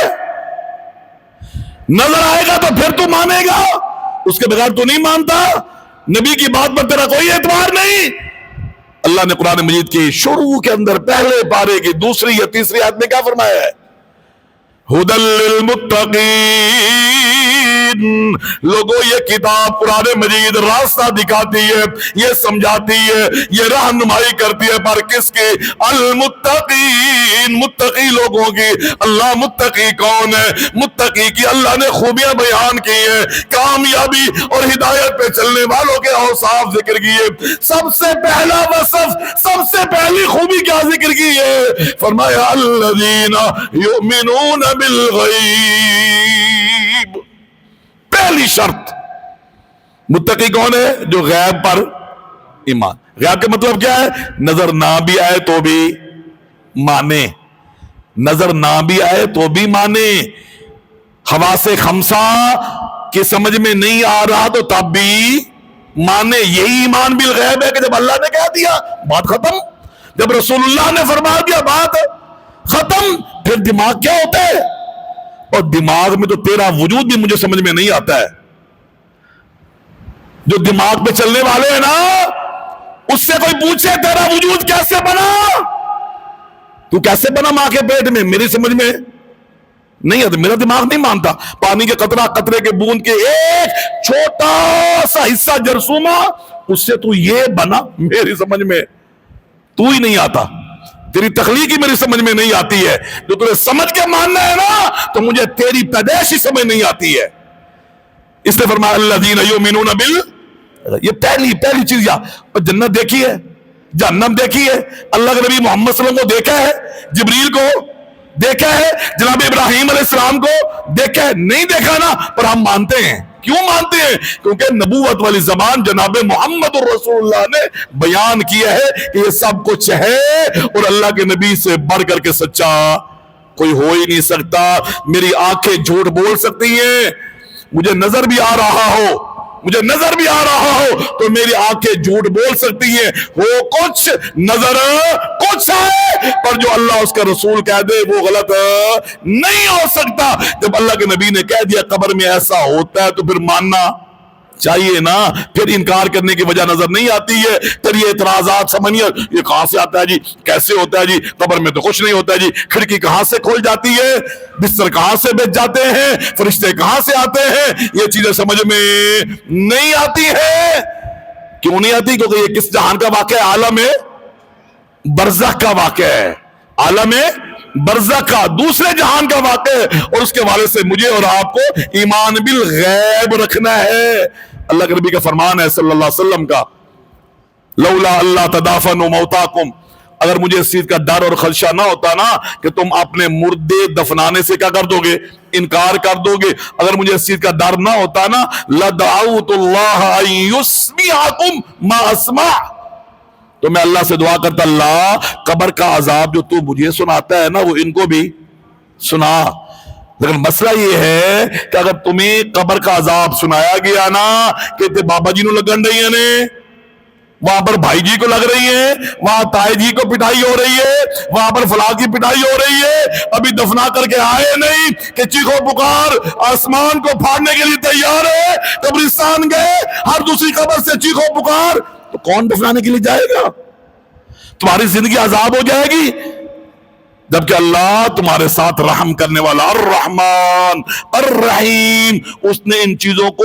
نظر آئے گا تو پھر تو مانے گا، اس کے بغیر تو نہیں مانتا. نبی کی بات پر تیرا کوئی اعتبار نہیں. اللہ نے قرآن مجید کی شروع کے اندر پہلے پارے کی دوسری یا تیسری آیت میں کیا فرمایا ہے؟ ہدی للمتقین. لوگوں یہ کتاب قرآن مجید راستہ دکھاتی ہے، یہ سمجھاتی ہے، یہ رہنمائی کرتی ہے، پر کس کی؟ المتقین، متقی لوگوں کی. اللہ متقی کون ہے؟ متقی کی اللہ نے خوبیاں بیان کی ہے، کامیابی اور ہدایت پہ چلنے والوں کے اوصاف ذکر کیے. سب سے پہلا وصف، سب سے پہلی خوبی کیا ذکر کی ہے؟ فرمایا الذین یؤمنون بالغیب. پہلی شرط، متقی کون ہے؟ جو غیب پر ایمان. غیب کا مطلب کیا ہے؟ نظر نہ بھی آئے تو بھی مانے، نظر نہ بھی آئے تو بھی مانے. حواس خمسہ کی سمجھ میں نہیں آ رہا تو تب بھی مانے. یہی ایمان بالغیب ہے کہ جب اللہ نے کہہ دیا بات ختم، جب رسول اللہ نے فرما دیا بات ختم. پھر دماغ کیا ہوتا ہے؟ اور دماغ میں تو تیرا وجود بھی مجھے سمجھ میں نہیں آتا ہے. جو دماغ پہ چلنے والے ہیں نا، اس سے کوئی پوچھے تیرا وجود کیسے بنا، تو کیسے بنا ماں کے پیٹ میں، میری سمجھ میں نہیں آتا، میرا دماغ نہیں مانتا. پانی کے قطرہ قطرے کے بوند کے ایک چھوٹا سا حصہ جرثومہ، اس سے تو یہ بنا، میری سمجھ میں تو ہی نہیں آتا. تیری تخلیق ہی میری سمجھ میں نہیں آتی ہے. جو تجھے سمجھ کے ماننا ہے نا، تو مجھے تیری پیدائش ہی سمجھ نہیں آتی ہے. اس نے فرمایا الذین یؤمنون بال، یہ پہلی چیز. اور جنت دیکھی ہے، جہنم دیکھی ہے، اللہ کے نبی محمد صلی اللہ علیہ وسلم کو دیکھا ہے، جبریل کو دیکھا ہے، جناب ابراہیم علیہ السلام کو دیکھا ہے؟ نہیں دیکھا نا، پر ہم مانتے ہیں. کیوں مانتے ہیں؟ کیونکہ نبوت والی زبان جناب محمد رسول اللہ نے بیان کیا ہے کہ یہ سب کچھ ہے، اور اللہ کے نبی سے بڑھ کر کے سچا کوئی ہو ہی نہیں سکتا. میری آنکھیں جھوٹ بول سکتی ہیں، مجھے نظر بھی آ رہا ہو، مجھے نظر بھی آ رہا ہو تو میری آنکھیں جھوٹ بول سکتی ہیں. وہ کچھ نظر کچھ ہے، پر جو اللہ اس کا رسول کہہ دے وہ غلط نہیں ہو سکتا. جب اللہ کے نبی نے کہہ دیا قبر میں ایسا ہوتا ہے تو پھر ماننا چاہیے نا. پھر انکار کرنے کی وجہ نظر نہیں آتی ہے. پھر یہ اعتراضات سمجھیے، یہ کہاں سے آتا ہے جی، کیسے ہوتا ہے جی، قبر میں تو کچھ نہیں ہوتا ہے جی، کھڑکی کہاں سے کھول جاتی ہے، بستر کہاں سے بچ جاتے ہیں، فرشتے کہاں سے آتے ہیں، یہ چیزیں سمجھ میں نہیں آتی ہے. کیوں نہیں آتی؟ کیونکہ یہ کس جہان کا واقعہ ہے؟ عالم برزخ کا واقعہ ہے، عالم برزخ کا، دوسرے جہان کا واقعہ ہے. اور اس کے حوالے سے مجھے اور آپ کو ایمان بالغیب رکھنا ہے. اللہ کے نبی کا فرمان ہے صلی اللہ علیہ وسلم کا، لولا اللہ تدافنوا موتاکم. اگر مجھے اس چیز کا ڈر اور خدشہ نہ ہوتا نا کہ تم اپنے مردے دفنانے سے کیا کر دو گے؟ انکار کر دو گے. اگر مجھے اس چیز کا ڈر نہ ہوتا نا، لدعوت اللہ ان یسمعکم ما اسمع، تو میں اللہ سے دعا کرتا، اللہ قبر کا عذاب جو تو مجھے سناتا ہے نا وہ ان کو بھی سنا. لیکن مسئلہ یہ ہے کہ اگر تمہیں قبر کا عذاب سنایا گیا نا، کہتے بابا جی نو لگن رہی ہے نے، وہاں پر بھائی جی کو لگ رہی ہے، وہاں تائی جی کو پٹائی ہو رہی ہے، وہاں پر فلاں کی پٹائی ہو رہی ہے، ابھی دفنا کر کے آئے نہیں کہ چیخو پکار آسمان کو پھاڑنے کے لیے تیار ہے. قبرستان گئے، ہر دوسری قبر سے چیخو پکار، تو کون دفنانے کے لیے جائے گا؟ تمہاری زندگی عذاب ہو جائے گی. جبکہ اللہ تمہارے ساتھ رحم کرنے والا الرحمن الرحیم، اس نے ان چیزوں کو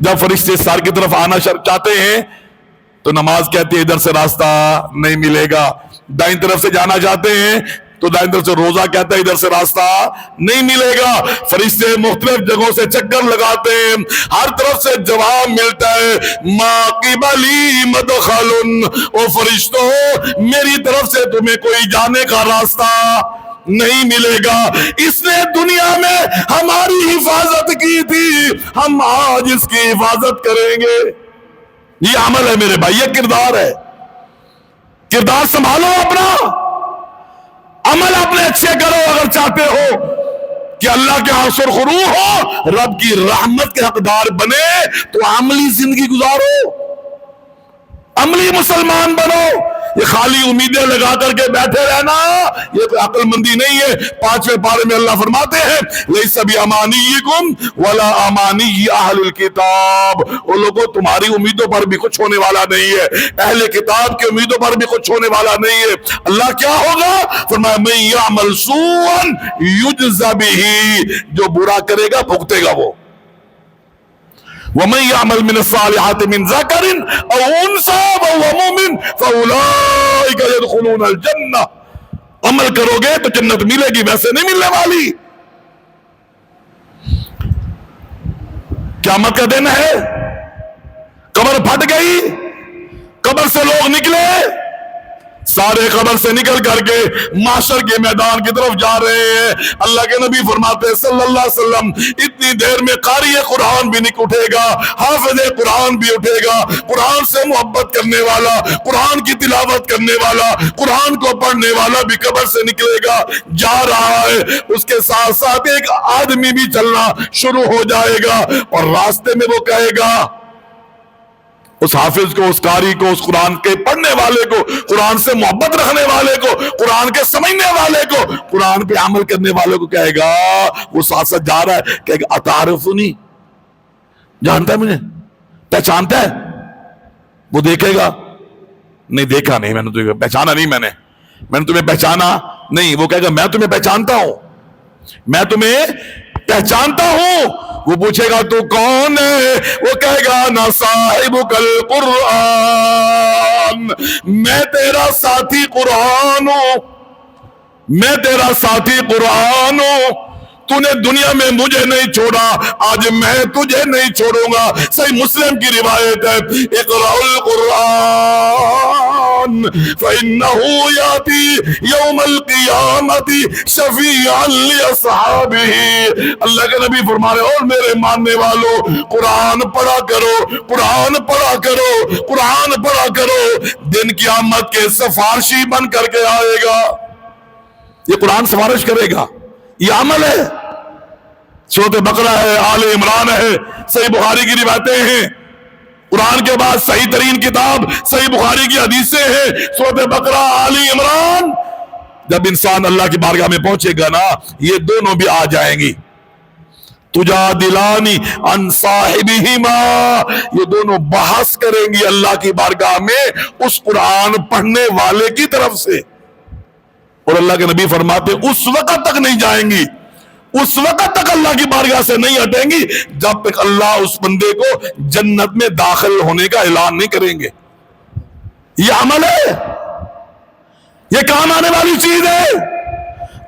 جب فرشتے سر کی طرف آنا چاہتے ہیں تو نماز کہتی ہے ادھر سے راستہ نہیں ملے گا، دائیں طرف سے جانا چاہتے ہیں تو دائیں طرف سے روزہ کہتا ہے ادھر سے راستہ نہیں ملے گا۔ فرشتے مختلف جگہوں سے چکر لگاتے ہیں، ہر طرف سے جواب ملتا ہے ما قبلی مدخل، او فرشتوں میری طرف سے تمہیں کوئی جانے کا راستہ نہیں ملے گا۔ اس نے دنیا میں ہماری حفاظت کی تھی، ہم آج اس کی حفاظت کریں گے۔ یہ عمل ہے میرے بھائی، یہ کردار ہے۔ کردار سنبھالو اپنا، عمل اپنے اچھے کرو اگر چاہتے ہو کہ اللہ کے ہاں سرخرو ہو، رب کی رحمت کے حقدار بنے تو عملی زندگی گزارو، عملی مسلمان بنو۔ یہ خالی امیدیں لگا کر کے بیٹھے رہنا یہ کوئی عقل مندی نہیں ہے۔ 5ویں پارے میں اللہ فرماتے ہیں لیس بامانیکم ولا امانی اہل الکتاب، وہ لوگوں تمہاری امیدوں پر بھی کچھ ہونے والا نہیں ہے، اہل کتاب کی امیدوں پر بھی کچھ ہونے والا نہیں ہے۔ اللہ کیا ہوگا؟ فرمایا من یعمل سوءا یجز بہ، جو برا کرے گا بھگتے گا وہ۔ وَمَن يَعْمَلْ مِنَ الصَّالِحَاتِ مِنْ ذَكَرٍ أَوْ أُنثَىٰ وَهُوَ مُؤْمِنٌ فَأُولَٰئِكَ يَدْخُلُونَ الْجَنَّةَ، عمل کرو گے تو جنت ملے گی، ویسے نہیں ملنے والی۔ قیامت کا دن ہے، قبر پھٹ گئی، قبر سے لوگ نکلے، سارے قبر سے نکل کر کے محشر کے میدان کی طرف جا رہے ہیں۔ اللہ کے نبی فرماتے ہیں صلی اللہ علیہ وسلم اتنی دیر میں قاری قرآن بھی نہیں اٹھے گا، حافظ قرآن بھی اٹھے گا، قرآن سے محبت کرنے والا، قرآن کی تلاوت کرنے والا، قرآن کو پڑھنے والا بھی قبر سے نکلے گا، جا رہا ہے۔ اس کے ساتھ ساتھ ایک آدمی بھی چلنا شروع ہو جائے گا اور راستے میں وہ کہے گا اس حافظ کو، اس قاری کو، اس قرآن کے پڑھنے والے کو، قرآن سے محبت رکھنے والے کو، قرآن کے سمجھنے والے کو، قرآن پہ عمل کرنے والے کو کہے گا، وہ ساتھ ساتھ جا رہا ہے، کہے گا اتعرفنی، جانتا ہے مجھے، پہچانتا ہے؟ وہ دیکھے گا نہیں، دیکھا نہیں میں نے تمہیں، پہچانا نہیں میں نے تمہیں پہچانا نہیں۔ وہ کہے گا میں تمہیں پہچانتا ہوں، میں تمہیں پہچانتا ہوں۔ وہ پوچھے گا تو کون ہے؟ وہ کہے گا نا صاحبک القرآن، میں تیرا ساتھی قرآن ہوں، میں تیرا ساتھی قرآن ہوں، تو نے دنیا میں مجھے نہیں چھوڑا، آج میں تجھے نہیں چھوڑوں گا۔ صحیح مسلم کی روایت ہے اقرأ القرآن فإنه يأتي يوم القيامة شفيعا لأصحابه۔ اللہ کے نبی فرما رہے اور میرے ماننے والوں قرآن پڑھا کرو، قرآن پڑھا کرو، قرآن پڑھا کرو، دن قیامت کے سفارشی بن کر کے آئے گا۔ یہ قرآن سفارش کرے گا، یہ عمل ہے۔ سورۃ بقرہ ہے، آل عمران ہے، صحیح بخاری کی روایتیں ہیں، قرآن کے بعد صحیح ترین کتاب صحیح بخاری کی حدیثیں ہیں، سورۃ بقرہ، آل عمران۔ جب انسان اللہ کی بارگاہ میں پہنچے گا نا، یہ دونوں بھی آ جائیں گی، تجادلانی عن صاحبہما، یہ دونوں بحث کریں گی اللہ کی بارگاہ میں اس قرآن پڑھنے والے کی طرف سے۔ اور اللہ کے نبی فرماتے اس وقت تک نہیں جائیں گی، اس وقت تک اللہ کی بارگاہ سے نہیں ہٹیں گی جب تک اللہ اس بندے کو جنت میں داخل ہونے کا اعلان نہیں کریں گے۔ یہ عمل ہے، یہ کام آنے والی چیز ہے۔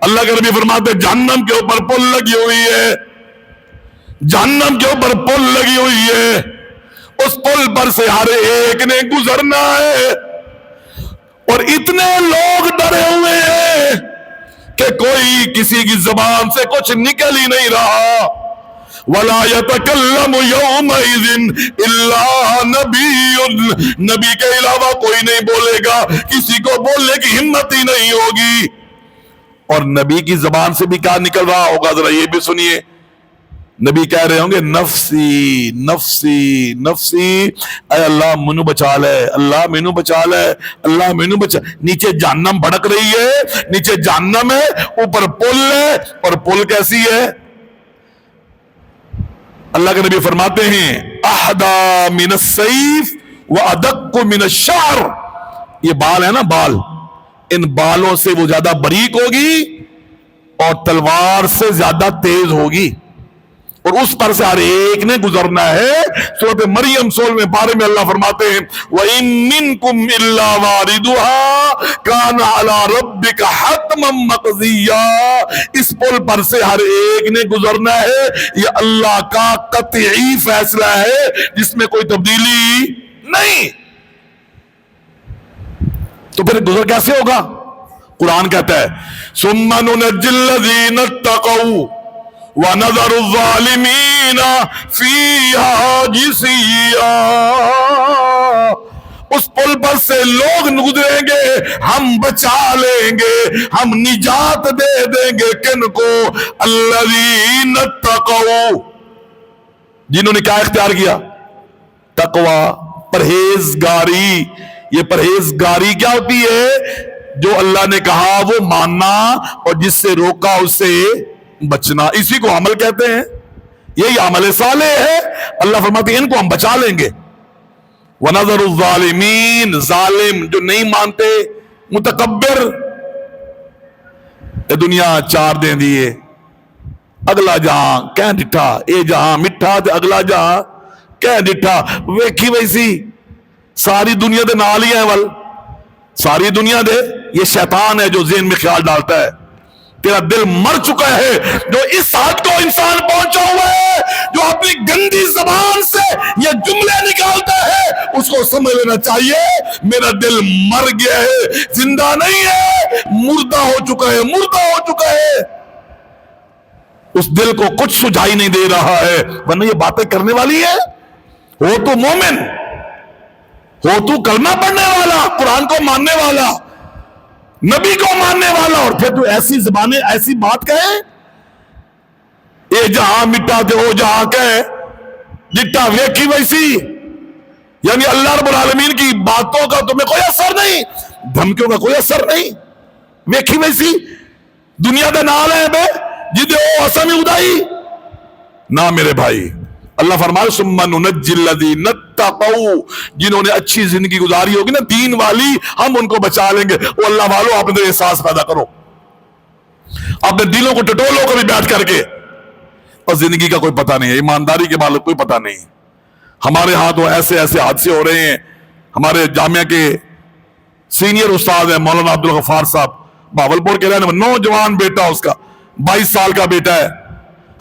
اللہ کے نبی فرماتے جہنم کے اوپر پل لگی ہوئی ہے، جہنم کے اوپر پل لگی ہوئی ہے، اس پل پر سے ہر ایک نے گزرنا ہے، اور اتنے لوگ ڈرے ہوئے ہیں کہ کوئی کسی کی زبان سے کچھ نکل ہی نہیں رہا۔ وَلَا يَتَكَلَّمُ يَوْمَئِذٍ إِلَّا نَبِيٌّ، نبی کے علاوہ کوئی نہیں بولے گا، کسی کو بولنے کی ہمت ہی نہیں ہوگی۔ اور نبی کی زبان سے بھی کیا نکل رہا ہوگا، ذرا یہ بھی سنیے، نبی کہہ رہے ہوں گے نفسی نفسی نفسی، اے اللہ مینو بچا لے، اللہ مینو بچا لے، اللہ مینو بچا۔ نیچے جہنم بھڑک رہی ہے، نیچے جہنم ہے، اوپر پل ہے، اور پل کیسی ہے؟ اللہ کے نبی فرماتے ہیں احدا من السیف وادق من الشعر، یہ بال ہے نا، بال، ان بالوں سے وہ زیادہ باریک ہوگی اور تلوار سے زیادہ تیز ہوگی۔ اور اس پر سے ہر ایک نے گزرنا ہے. سورۃ مریم 16ویں پارے میں اللہ فرماتے ہیں وَإِن مِّنكُمْ إِلَّا وَارِدُهَا كَانَ عَلَى رَبِّكَ حَتْمًا مَّقْضِيًّا. اس پل پر سے ہر ایک نے گزرنا ہے. یہ اللہ کا قطعی فیصلہ ہے جس میں کوئی تبدیلی نہیں. تو پھر گزر کیسے ہوگا؟ قرآن کہتا ہے ثُمَّ نُنَجِّي الَّذِينَ اتَّقَوْا وَنَذَرُ الظَّالِمِينَ فِيهَا جِثِيًّا. اس پل پر سے لوگ گزریں گے، ہم بچا لیں گے، ہم نجات دے دیں گے. کن کو؟ الَّذِينَ اتَّقَوْا، جنہوں نے کیا اختیار کیا؟ تقوی، پرہیزگاری. یہ پرہیزگاری کیا ہوتی ہے؟ جو اللہ نے کہا وہ ماننا اور جس سے روکا اس سے بچنا. اسی کو عمل کہتے ہیں. یہی عمل صالح ہے. اللہ فرماتے ہیں ان کو ہم بچا لیں گے. وَنَذَرُ الظَّالِمِينَ، ظالم جو نہیں مانتے، متکبر. اے دنیا 4 دن دیے، اگلا جہاں کہہ ڈٹھا، اے جہاں مٹھا تے اگلا جہاں کہہ ڈٹھا. ویکھی ویسی ساری دنیا دے نال ہی ہے. ول ساری دنیا دے. یہ شیطان ہے جو ذہن میں خیال ڈالتا ہے. تیرا دل مر چکا ہے جو اس حد کو انسان پہنچا ہوا ہے، جو اپنی گندی زبان سے یہ جملے نکالتا ہے. اس کو سمجھ لینا چاہیے میرا دل مر گیا ہے، زندہ نہیں ہے، مردہ ہو چکا ہے، مردہ ہو چکا ہے. اس دل کو کچھ سجائی نہیں دے رہا ہے. ورنہ یہ باتیں کرنے والی ہے. ہو تو مومن، ہو تو کلمہ پڑھنے والا، قرآن کو ماننے والا، نبی کو ماننے والا، اور پھر تو ایسی زبانیں ایسی بات کہے. اے جہاں مٹا دے او جہاں کہے ڈٹا ویکھی ویسی. یعنی اللہ رب العالمین کی باتوں کا تمہیں کوئی اثر نہیں، دھمکیوں کا کوئی اثر نہیں. ویکھی ویسی دنیا دے نال ہے بے جدے او اسمی ادائی نہ. میرے بھائی اللہ فرمائے ثم ننجی الذین اتقوا، جنہوں نے اچھی زندگی گزاری ہوگی نا دین والی، ہم ان کو بچا لیں گے. او اللہ والو آپ نے احساس پیدا کرو، اپنے دلوں کو ٹٹولو کبھی بیٹھ کر کے. اور زندگی کا کوئی پتہ نہیں ہے، ایمانداری کے بالوں کوئی پتہ نہیں. ہمارے ہاں تو ایسے ایسے حادثے ہو رہے ہیں. ہمارے جامعہ کے سینئر استاد ہیں مولانا عبدالغفار صاحب، بھاولپور کے رہنے، نوجوان بیٹا اس کا 22 سال کا بیٹا ہے،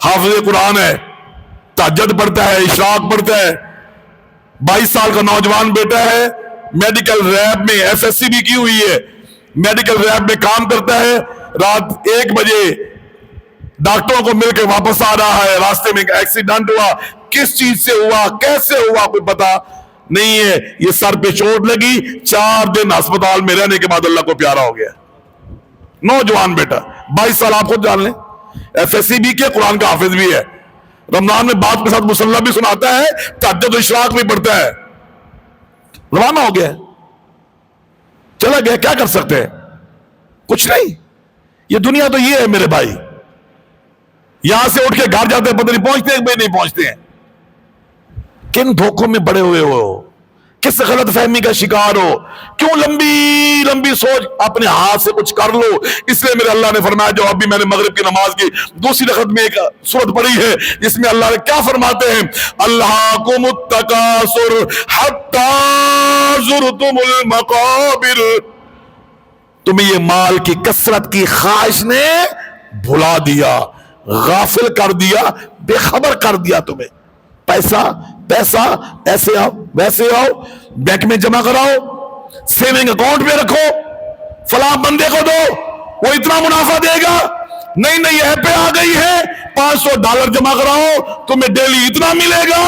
حافظ قرآن ہے، تہجد پڑھتا ہے، اشراق پڑھتا ہے. 22 سال کا نوجوان بیٹا ہے. میڈیکل ریب میں FSC بھی کی ہوئی ہے، میڈیکل ریب میں کام کرتا ہے. رات 1 بجے ڈاکٹروں کو مل کے واپس آ رہا ہے، راستے میں ایکسیڈنٹ ہوا. کس چیز سے ہوا، کیسے ہوا کوئی پتا نہیں ہے. یہ سر پہ چوٹ لگی، 4 دن ہسپتال میں رہنے کے بعد اللہ کو پیارا ہو گیا. نوجوان بیٹا 22 سال، آپ خود جان لیں. FSC بھی کے قرآن کا حافظ بھی ہے، رمضان میں بات کے ساتھ مصلی بھی سناتا ہے، تہجد و اشراق بھی پڑھتا ہے. روانہ ہو گیا، چلا گیا. کیا کر سکتے ہیں؟ کچھ نہیں. یہ دنیا تو یہ ہے میرے بھائی. یہاں سے اٹھ کے گھر جاتے ہیں، پتہ نہیں پہنچتے ہیں کہ نہیں پہنچتے ہیں. کن دھوکوں میں بڑے ہوئے ہو، کس غلط فہمی کا شکار ہو، کیوں لمبی لمبی سوچ. اپنے ہاتھ سے کچھ کر لو. اس لیے میرے اللہ نے فرمایا، جو ابھی میں نے مغرب کی نماز کی دوسری رکعت میں ایک سورت پڑھی ہے جس میں اللہ نے کیا فرماتے ہیں، الہاکم التکاثر حتی زرتم المقابر. تمہیں یہ مال کی کثرت کی خواہش نے بھلا دیا، غافل کر دیا، بے خبر کر دیا تمہیں. پیسہ پیسہ ایسے آؤ ویسے آؤ، بینک میں جمع کراؤ، سیونگ اکاؤنٹ میں رکھو، فلاں بندے کو دو وہ اتنا منافع دے گا. نہیں نہیں ایپ پہ آ گئی ہے، $500 جمع کراؤ تمہیں ڈیلی اتنا ملے گا.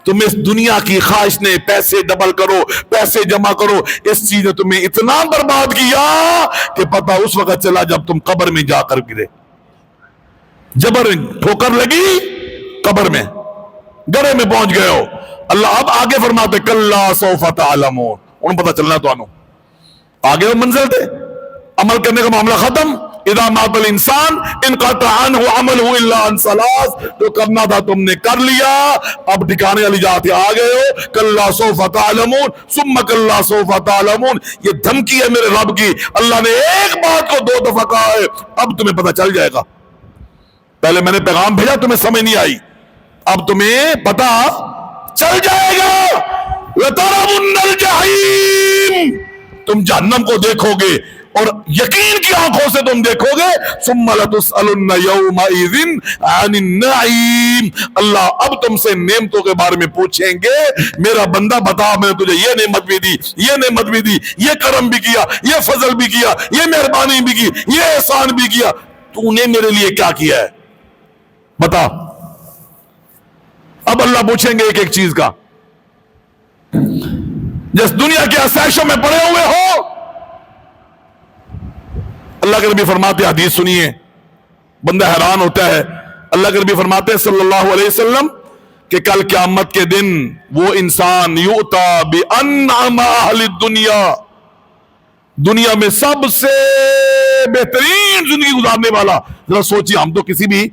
تمہیں اس دنیا کی خواہش نے پیسے ڈبل کرو، پیسے جمع کرو، اس چیز نے تمہیں اتنا برباد کیا کہ پتہ اس وقت چلا جب تم قبر میں جا کر گرے. جبر ٹھوکر لگی، قبر میں گڑے میں پہنچ گئے ہو. اللہ اب آگے فرماتے کلا سوف تعلمون، ان پتہ چلنا تو آنو آگے وہ منزل تھے. عمل کرنے کا معاملہ ختم. اذا مات الانسان انقطع عنہ عملہ الا عن ثلاث، جو کرنا تھا تم نے کر لیا، اب ٹھکانے والی جاتے آ گئے ہو. کلا سوف تعلمون ثم کلا سوف تعلمون. یہ دھمکی ہے میرے رب کی. اللہ نے ایک بات کو 2 دفعہ کہا ہے، اب تمہیں پتہ چل جائے گا. پہلے میں نے پیغام بھیجا، تمہیں سمجھ نہیں آئی، اب تمہیں پتا چل جائے گا۔ لَتَرَوُنَّ الْجَحِيمَ، تم جہنم کو دیکھو گے اور یقین کی آنکھوں سے تم دیکھو گے۔ ثُمَّ لَتُسْأَلُنَّ يَوْمَئِذٍ عَنِ النَّعِيمِ، اللہ اب تم سے نعمتوں کے بارے میں پوچھیں گے، میرا بندہ بتا میں نے تجھے یہ نعمت بھی دی، یہ نعمت بھی دی، یہ کرم بھی کیا، یہ فضل بھی کیا، یہ مہربانی بھی کی، یہ احسان بھی کیا، تو نے میرے لیے کیا کیا ہے بتا۔ اب اللہ پوچھیں گے ایک ایک چیز کا۔ جس دنیا کے آسائشوں میں پڑے ہوئے ہو، اللہ کے نبی فرماتے، حدیث سنیے بندہ حیران ہوتا ہے، اللہ کے نبی فرماتے ہیں صلی اللہ علیہ وسلم کہ کل قیامت کے دن وہ انسان یؤتا بانعم اہل الدنیا، دنیا میں سب سے بہترین زندگی گزارنے والا، ذرا سوچیے ہم تو کسی بھی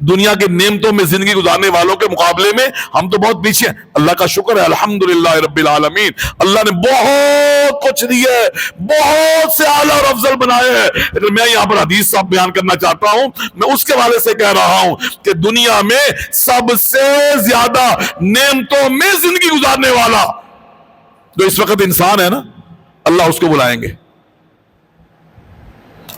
دنیا کے نعمتوں میں زندگی گزارنے والوں کے مقابلے میں ہم تو بہت پیچھے ہیں۔ اللہ کا شکر ہے، الحمدللہ رب العالمین، اللہ نے بہت کچھ دیا ہے، بہت سے اعلیٰ اور افضل بنائے ہیں، لیکن میں یہاں پر حدیث صاحب بیان کرنا چاہتا ہوں، میں اس کے حوالے سے کہہ رہا ہوں کہ دنیا میں سب سے زیادہ نعمتوں میں زندگی گزارنے والا جو اس وقت انسان ہے نا، اللہ اس کو بلائیں گے،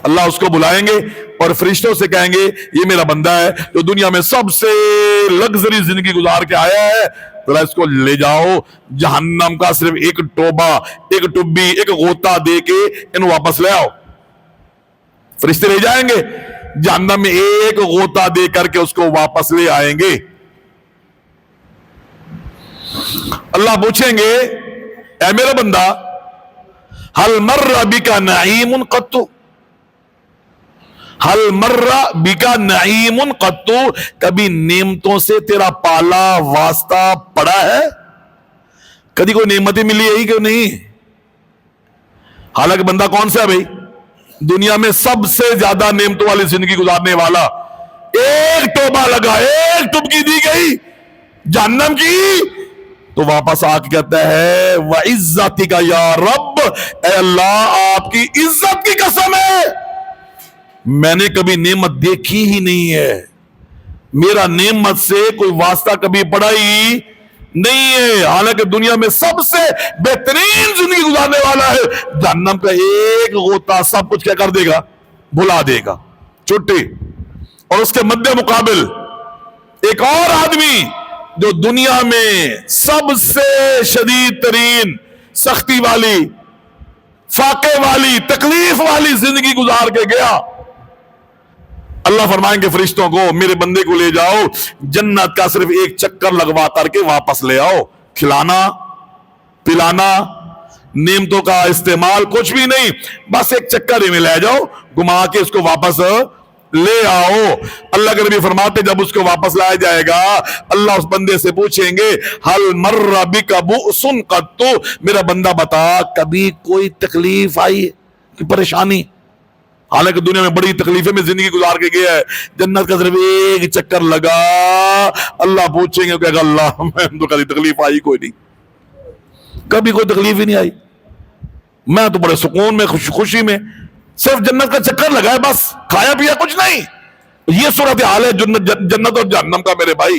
اللہ اس کو بلائیں گے اور فرشتوں سے کہیں گے یہ میرا بندہ ہے جو دنیا میں سب سے لگژری زندگی گزار کے آیا ہے، ذرا اس کو لے جاؤ جہنم کا صرف ایک ٹوبہ، ایک ٹبی، ایک غوطہ دے کے انہوں واپس لے آؤ۔ فرشتے لے جائیں گے جہنم میں، ایک غوطہ دے کر کے اس کو واپس لے آئیں گے۔ اللہ پوچھیں گے اے میرا بندہ ہل مر بک نعیم قط، ہل مر بکا نعیم قط، کبھی نعمتوں سے تیرا پالا واسطہ پڑا ہے؟ کبھی کوئی نعمتیں ملی ہے کہ نہیں؟ حالانکہ بندہ کون سا ہے بھائی؟ دنیا میں سب سے زیادہ نعمتوں والی زندگی گزارنے والا، ایک توبہ لگا، ایک ٹبکی دی گئی جہنم کی تو واپس آ کے کہتا ہے وَعِزَّتِكَ یا رب، اے اللہ آپ کی عزت کی قسم ہے میں نے کبھی نعمت دیکھی ہی نہیں ہے، میرا نعمت سے کوئی واسطہ کبھی پڑا ہی نہیں ہے، حالانکہ دنیا میں سب سے بہترین زندگی گزارنے والا ہے، جہنم کا ایک غوطہ سب کچھ کیا کر دے گا؟ بھلا دے گا، چھٹی۔ اور اس کے مد مقابل ایک اور آدمی جو دنیا میں سب سے شدید ترین سختی والی، فاقے والی، تکلیف والی زندگی گزار کے گیا، اللہ فرمائیں گے فرشتوں کو میرے بندے کو لے جاؤ جنت کا صرف ایک چکر لگوا کر کے واپس لے آؤ، کھلانا پلانا نعمتوں کا استعمال کچھ بھی نہیں، بس ایک چکر میں لے جاؤ گھما کے اس کو واپس لے آؤ۔ اللہ کے نبی فرماتے جب اس کو واپس لایا جائے گا اللہ اس بندے سے پوچھیں گے ہل مر بک بؤس قط، میرا بندہ بتا کبھی کوئی تکلیف آئی کہ پریشانی؟ حالانکہ دنیا میں بڑی تکلیفیں میں زندگی گزار کے گیا ہے، جنت کا صرف ایک چکر لگا، اللہ پوچھیں گے کہ اللہ میں تو کبھی تکلیف آئی کوئی نہیں، کبھی کوئی تکلیف ہی نہیں آئی، میں تو بڑے سکون میں خوشی میں صرف جنت کا چکر لگا ہے، بس کھایا پیا کچھ نہیں۔ یہ صورتحال ہے جنت اور جہنم کا میرے بھائی۔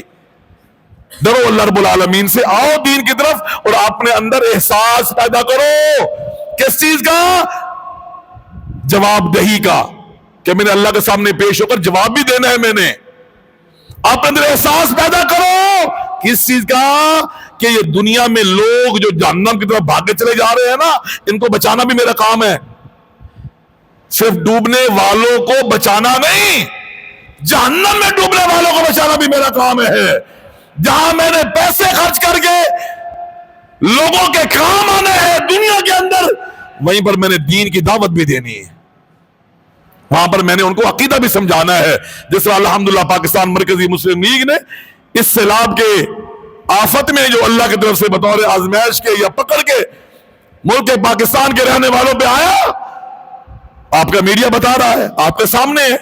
ڈرو اللہ رب العالمین سے، آؤ دین کی طرف اور اپنے اندر احساس پیدا کرو، کس چیز کا؟ جواب دہی کا، کہ میں نے اللہ کے سامنے پیش ہو کر جواب بھی دینا ہے، میں نے اپنے اندر احساس پیدا کرو کس چیز کا؟ کہ یہ دنیا میں لوگ جو جہنم کی طرف بھاگے چلے جا رہے ہیں نا، ان کو بچانا بھی میرا کام ہے، صرف ڈوبنے والوں کو بچانا نہیں، جہنم میں ڈوبنے والوں کو بچانا بھی میرا کام ہے۔ جہاں میں نے پیسے خرچ کر کے لوگوں کے کام آنے ہیں دنیا کے اندر، وہیں پر میں نے دین کی دعوت بھی دینی ہے، وہاں پر میں نے ان کو عقیدہ بھی سمجھانا ہے۔ جس طرح الحمدللہ پاکستان مرکزی مسلم لیگ نے اس سیلاب کے آفت میں جو اللہ کی طرف سے بطور آزمائش کے یا پکڑ کے ملک پاکستان کے رہنے والوں پہ آیا، آپ کا میڈیا بتا رہا ہے، آپ کے سامنے ہے،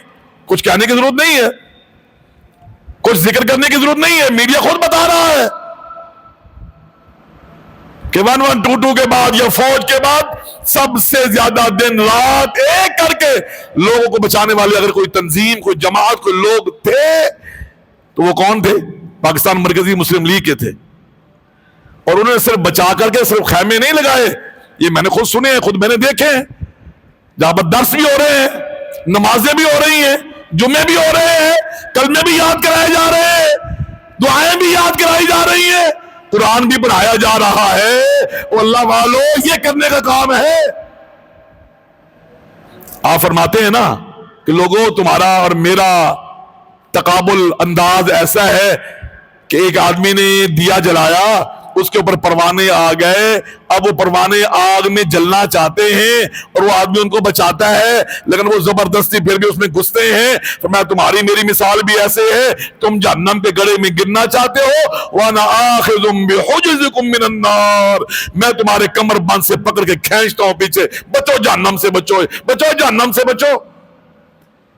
کچھ کہنے کی ضرورت نہیں ہے، کچھ ذکر کرنے کی ضرورت نہیں ہے، میڈیا خود بتا رہا ہے۔ کہ 1122 کے بعد یا فوج کے بعد سب سے زیادہ دن رات ایک کر کے لوگوں کو بچانے والے اگر کوئی تنظیم، کوئی جماعت، کوئی لوگ تھے تو وہ کون تھے؟ پاکستان مرکزی مسلم لیگ کے تھے. اور انہوں نے صرف بچا کر کے صرف خیمے نہیں لگائے، یہ میں نے خود سنے ہیں، خود میں نے دیکھے ہیں، جہاں پر درس بھی ہو رہے ہیں، نمازیں بھی ہو رہی ہیں، جمعے بھی ہو رہے ہیں، کلمے بھی یاد کرائے جا رہے ہیں، دعائیں بھی یاد کرائی جا رہی ہیں، قرآن بھی پڑھایا جا رہا ہے. وہ اللہ والو یہ کرنے کا کام ہے. آپ فرماتے ہیں نا کہ لوگوں تمہارا اور میرا تقابل انداز ایسا ہے کہ ایک آدمی نے دیا جلایا، اس کے اوپر پروانے آ گئے، اب وہ پروانے آگ میں جلنا چاہتے ہیں اور وہ آدمی ان کو بچاتا ہے لیکن وہ زبردستی پھر بھی اس میں گھستے ہیں. فرمایا تمہاری میری مثال بھی ایسے ہے، تم جہنم کے گڑھے میں گرنا چاہتے ہو، وَأَنَا آخِذٌ بِحُجْزِكُم مِّنَ النَّارِ، میں تمہارے کمر بند سے پکڑ کے کھینچتا ہوں پیچھے. بچو جہنم سے، بچو بچو جہنم سے بچو.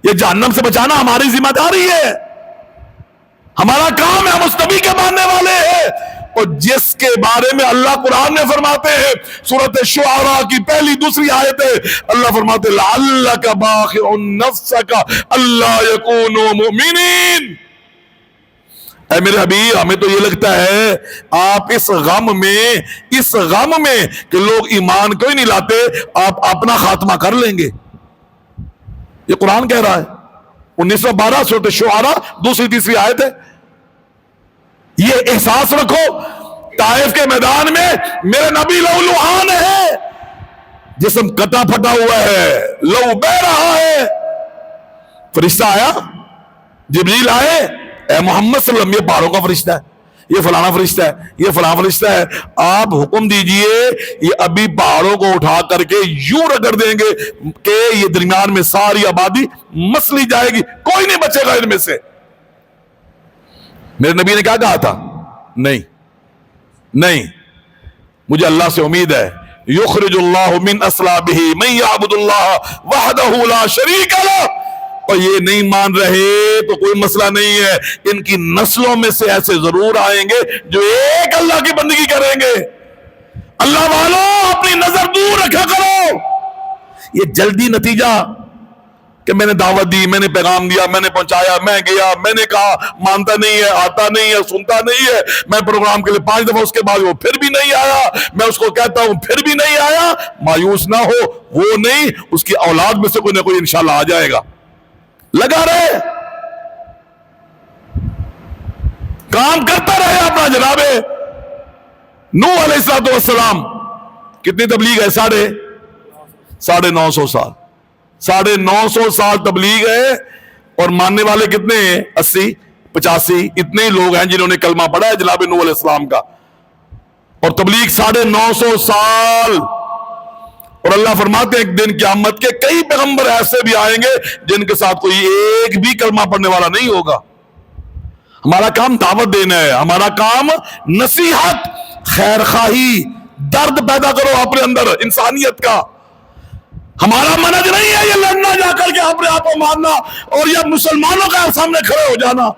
یہ جہنم سے بچانا ہماری ذمہ داری ہے، ہمارا کام ہے. ہم اس نبی کے ماننے والے ہیں اور جس کے بارے میں اللہ قرآن میں فرماتے ہیں، سورۃ شعراء کی پہلی دوسری آیت ہے، اللہ فرماتے ہیں لَعَلَّكَ بَاخِعٌ نَفْسَكَ أَلَّا يَكُونُوا مُؤْمِنِينَ. اے میرے حبیب ہمیں تو یہ لگتا ہے آپ اس غم میں کہ لوگ ایمان کوئی نہیں لاتے، آپ اپنا خاتمہ کر لیں گے. یہ قرآن کہہ رہا ہے، 1912 سورۃ شعراء دوسری تیسری آیت ہے. یہ احساس رکھو طائف کے میدان میں میرے نبی لہولہان ہے، جسم کٹا پھٹا ہوا ہے، لہو بہ رہا ہے. فرشتہ آیا، جبریل آئے، اے محمد صلی اللہ علیہ وسلم یہ پہاڑوں کا فرشتہ ہے، یہ فلانا فرشتہ ہے، یہ فلانا فرشتہ ہے، آپ حکم دیجئے یہ ابھی پہاڑوں کو اٹھا کر کے یوں رگڑ دیں گے کہ یہ درمیان میں ساری آبادی مسلی جائے گی، کوئی نہیں بچے گا ان میں سے. میرے نبی نے کیا کہا تھا؟ نہیں، مجھے اللہ سے امید ہے یخرج اللہ من اصلابہ من یعبد اللہ وحدہ لا شریک لہ. اور یہ نہیں مان رہے تو کوئی مسئلہ نہیں ہے، ان کی نسلوں میں سے ایسے ضرور آئیں گے جو ایک اللہ کی بندگی کریں گے. اللہ والوں اپنی نظر دور رکھا کرو. یہ جلدی نتیجہ کہ میں نے دعوت دی، میں نے پیغام دیا، میں نے پہنچایا، میں گیا، میں نے کہا، مانتا نہیں ہے، آتا نہیں ہے، سنتا نہیں ہے، میں پروگرام کے لیے 5 دفعہ اس کے بعد وہ پھر بھی نہیں آیا، میں اس کو کہتا ہوں پھر بھی نہیں آیا. مایوس نہ ہو، وہ نہیں، اس کی اولاد میں سے کوئی نہ کوئی انشاءاللہ آ جائے گا. لگا رہے، کام کرتا رہے اپنا. جناب نوح علیہ السلام کتنی تبلیغ ہے؟ 950 سال، 950 سال تبلیغ ہے اور ماننے والے کتنے ہیں؟ 80 85 اتنے ہی لوگ ہیں جنہوں نے کلمہ پڑھا ہے جناب نوح علیہ السلام کا. اور تبلیغ 950 سال. اور اللہ فرماتے ہیں ایک دن قیامت کے کئی پیغمبر ایسے بھی آئیں گے جن کے ساتھ کوئی ایک بھی کلمہ پڑھنے والا نہیں ہوگا. ہمارا کام دعوت دینا ہے، ہمارا کام نصیحت، خیر خواہی، درد پیدا کرو اپنے اندر انسانیت کا. ہمارا منہج نہیں ہے یہ لڑنا جا کر کے اپنے آپ کو مارنا اور یہ مسلمانوں کا سامنے کھڑے ہو جانا،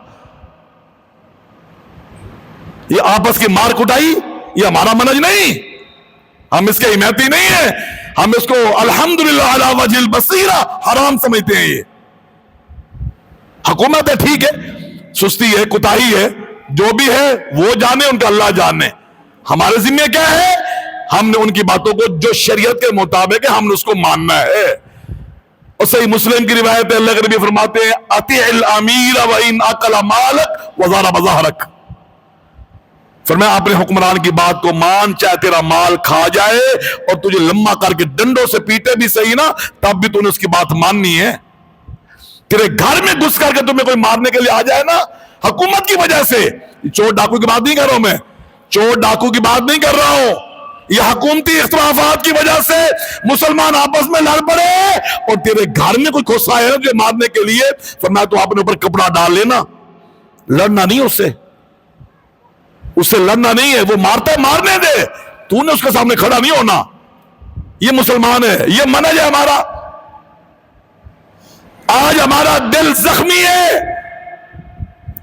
یہ آپس کی مار کٹائی، یہ ہمارا منہج نہیں. ہم اس کے حمایتی نہیں ہیں، ہم اس کو الحمدللہ علی وجہ البصیرہ حرام سمجھتے ہیں. یہ حکومت ہے، ٹھیک ہے، سستی ہے، کوتاہی ہے، جو بھی ہے وہ جانے، ان کا اللہ جانے. ہمارے ذمہ کیا ہے؟ ہم نے ان کی باتوں کو جو شریعت کے مطابق ہے ہم نے اس کو ماننا ہے. اور صحیح مسلم کی روایت ہے، اللہ کے نبی فرماتے ہیں اطیع الامیر وان اکل مالک وزار بظہرک. فرمایا اپنے حکمران کی بات کو مان، چاہے تیرا مال کھا جائے اور تجھے لمبا کر کے ڈنڈوں سے پیٹے بھی صحیح نا، تب بھی تو نے اس کی بات ماننی ہے. تیرے گھر میں گھس کر کے تمہیں کوئی مارنے کے لیے آ جائے نا حکومت کی وجہ سے، چور ڈاکو کی بات نہیں کر رہا ہوں میں، چور ڈاکو کی بات نہیں کر رہا ہوں، یہ حکومتی اختلافات کی وجہ سے مسلمان آپس میں لڑ پڑے اور تیرے گھر میں کوئی گھسا ہے جو مارنے کے لیے، فرمایا تو اپنے اوپر کپڑا ڈال لینا. لڑنا نہیں اس سے لڑنا نہیں ہے، وہ مارتا ہے مارنے دے، تو نے اس کے سامنے کھڑا نہیں ہونا. یہ مسلمان ہے، یہ منہج ہے ہمارا. آج ہمارا دل زخمی ہے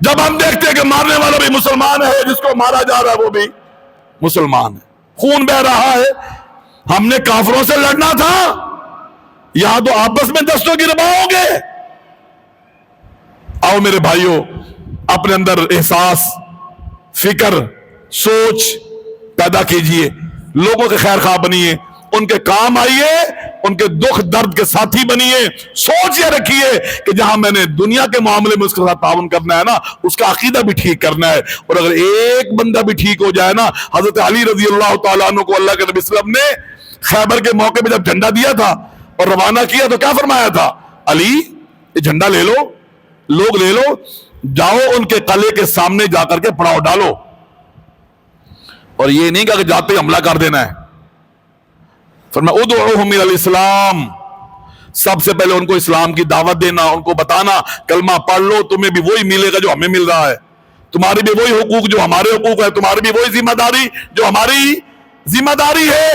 جب ہم دیکھتے ہیں کہ مارنے والا بھی مسلمان ہے، جس کو مارا جا رہا ہے وہ بھی مسلمان ہے. خون بہ رہا ہے. ہم نے کافروں سے لڑنا تھا، یہاں تو آپس میں دستوں کی ربا ہوں گے. آؤ میرے بھائیوں، اپنے اندر احساس، فکر، سوچ پیدا کیجئے، لوگوں کے خیر خواہ بنیے، ان کے کام آئیے، ان کے دکھ درد کے ساتھی بنیے. سوچ یہ رکھیے کہ جہاں میں نے دنیا کے معاملے میں اس کے ساتھ تعاون کرنا ہے نا، اس کا عقیدہ بھی ٹھیک کرنا ہے. اور اگر ایک بندہ بھی ٹھیک ہو جائے نا، حضرت علی رضی اللہ تعالیٰ عنہ کو اللہ کے نبی صلی اللہ علیہ وسلم نے خیبر کے موقع پہ جب جھنڈا دیا تھا اور روانہ کیا تو کیا فرمایا تھا؟ علی یہ جھنڈا لے لو، لوگ لے لو، جاؤ ان کے قلعے کے سامنے جا کر کے پڑاؤ ڈالو. اور یہ نہیں کہ جاتے حملہ کر دینا ہے. فرمایا ادعوہم الی الاسلام، سب سے پہلے ان کو اسلام کی دعوت دینا، ان کو بتانا کلمہ پڑھ لو، تمہیں بھی وہی ملے گا جو ہمیں مل رہا ہے، تمہاری بھی وہی حقوق جو ہمارے حقوق ہے، تمہاری بھی وہی ذمہ داری جو ہماری ذمہ داری ہے.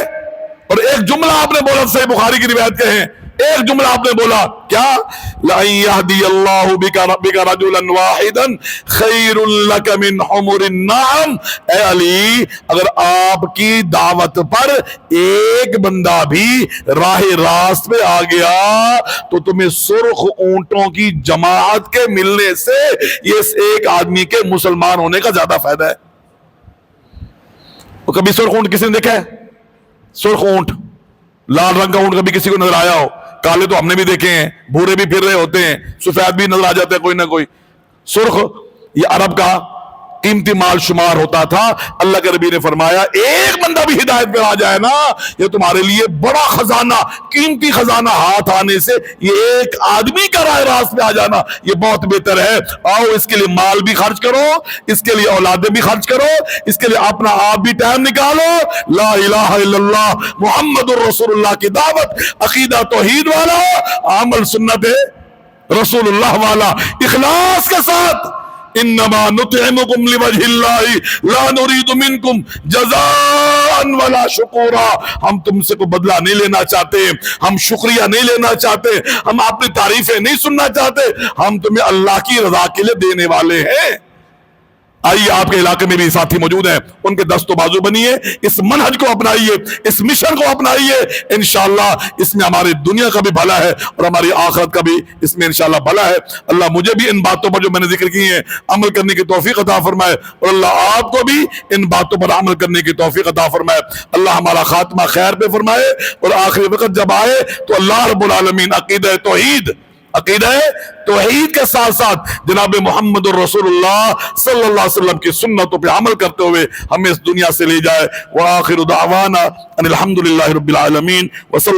اور ایک جملہ آپ نے بولا، صحیح بخاری کی روایت کے ہیں، ایک جملہ آپ نے بولا کیا؟ لَأَن يَهْدِيَ اللَّهُ بِكَ رَجُلًا وَاحِدًا خَيْرٌ لَكَ مِنْ حُمُرِ النَّعَمِ. اے علی، اگر آپ کی دعوت پر ایک بندہ بھی راہ راست پہ آ گیا تو تمہیں سرخ اونٹوں کی جماعت کے ملنے سے یہ ایک آدمی کے مسلمان ہونے کا زیادہ فائدہ ہے. کبھی سرخ اونٹ کسی نے دیکھا ہے؟ سرخ اونٹ، لال رنگ کا اونٹ کبھی کسی کو نظر آیا ہو؟ کالے تو ہم نے بھی دیکھے ہیں، بھورے بھی پھر رہے ہوتے ہیں، سفید بھی نظر آ جاتے ہیں کوئی نہ کوئی. سرخ یہ عرب کا قیمتی مال شمار ہوتا تھا. اللہ کے نبی نے فرمایا ایک بندہ بھی ہدایت پہ آ جائے نا، یہ تمہارے لیے بڑا خزانہ، قیمتی خزانہ ہاتھ آنے سے یہ ایک آدمی کا راہ راست پہ آ جانا یہ بہت بہتر ہے. آؤ اس کے لیے مال بھی خرچ کرو، اس کے لیے اولادیں بھی خرچ کرو، اس کے لیے اپنا آپ بھی ٹائم نکالو. لا الہ الا اللہ محمد الرسول اللہ کی دعوت، عقیدہ توحید والا، عمل سنت رسول اللہ والا، اخلاص کے ساتھ. انما نطعمکم لوجہ اللہ لا نرید منکم جزاء ولا شکورا. ہم تم سے کوئی بدلہ نہیں لینا چاہتے، ہم شکریہ نہیں لینا چاہتے، ہم اپنی تعریفیں نہیں سننا چاہتے، ہم تمہیں اللہ کی رضا کے لیے دینے والے ہیں. آئیے آپ کے علاقے میں بھی ساتھی موجود ہیں، ان کے دست و بازو بنیے، اس منہج کو اپنائیے، اس مشن کو اپنائیے. انشاءاللہ اس میں ہماری دنیا کا بھی بھلا ہے اور ہماری آخرت کا بھی اس میں انشاءاللہ بھلا ہے. اللہ مجھے بھی ان باتوں پر جو میں نے ذکر کی ہیں عمل کرنے کی توفیق عطا فرمائے، اور اللہ آپ کو بھی ان باتوں پر عمل کرنے کی توفیق عطا فرمائے. اللہ ہمارا خاتمہ خیر پہ فرمائے، اور آخری وقت جب آئے تو اللہ رب العالمین عقیدہ توحید کے ساتھ ساتھ جناب محمد الرسول اللہ صلی اللہ علیہ وسلم کی سنتوں پہ عمل کرتے ہوئے ہمیں اس دنیا سے لے جائے. وآخر دعوانا ان الحمدللہ رب العالمین.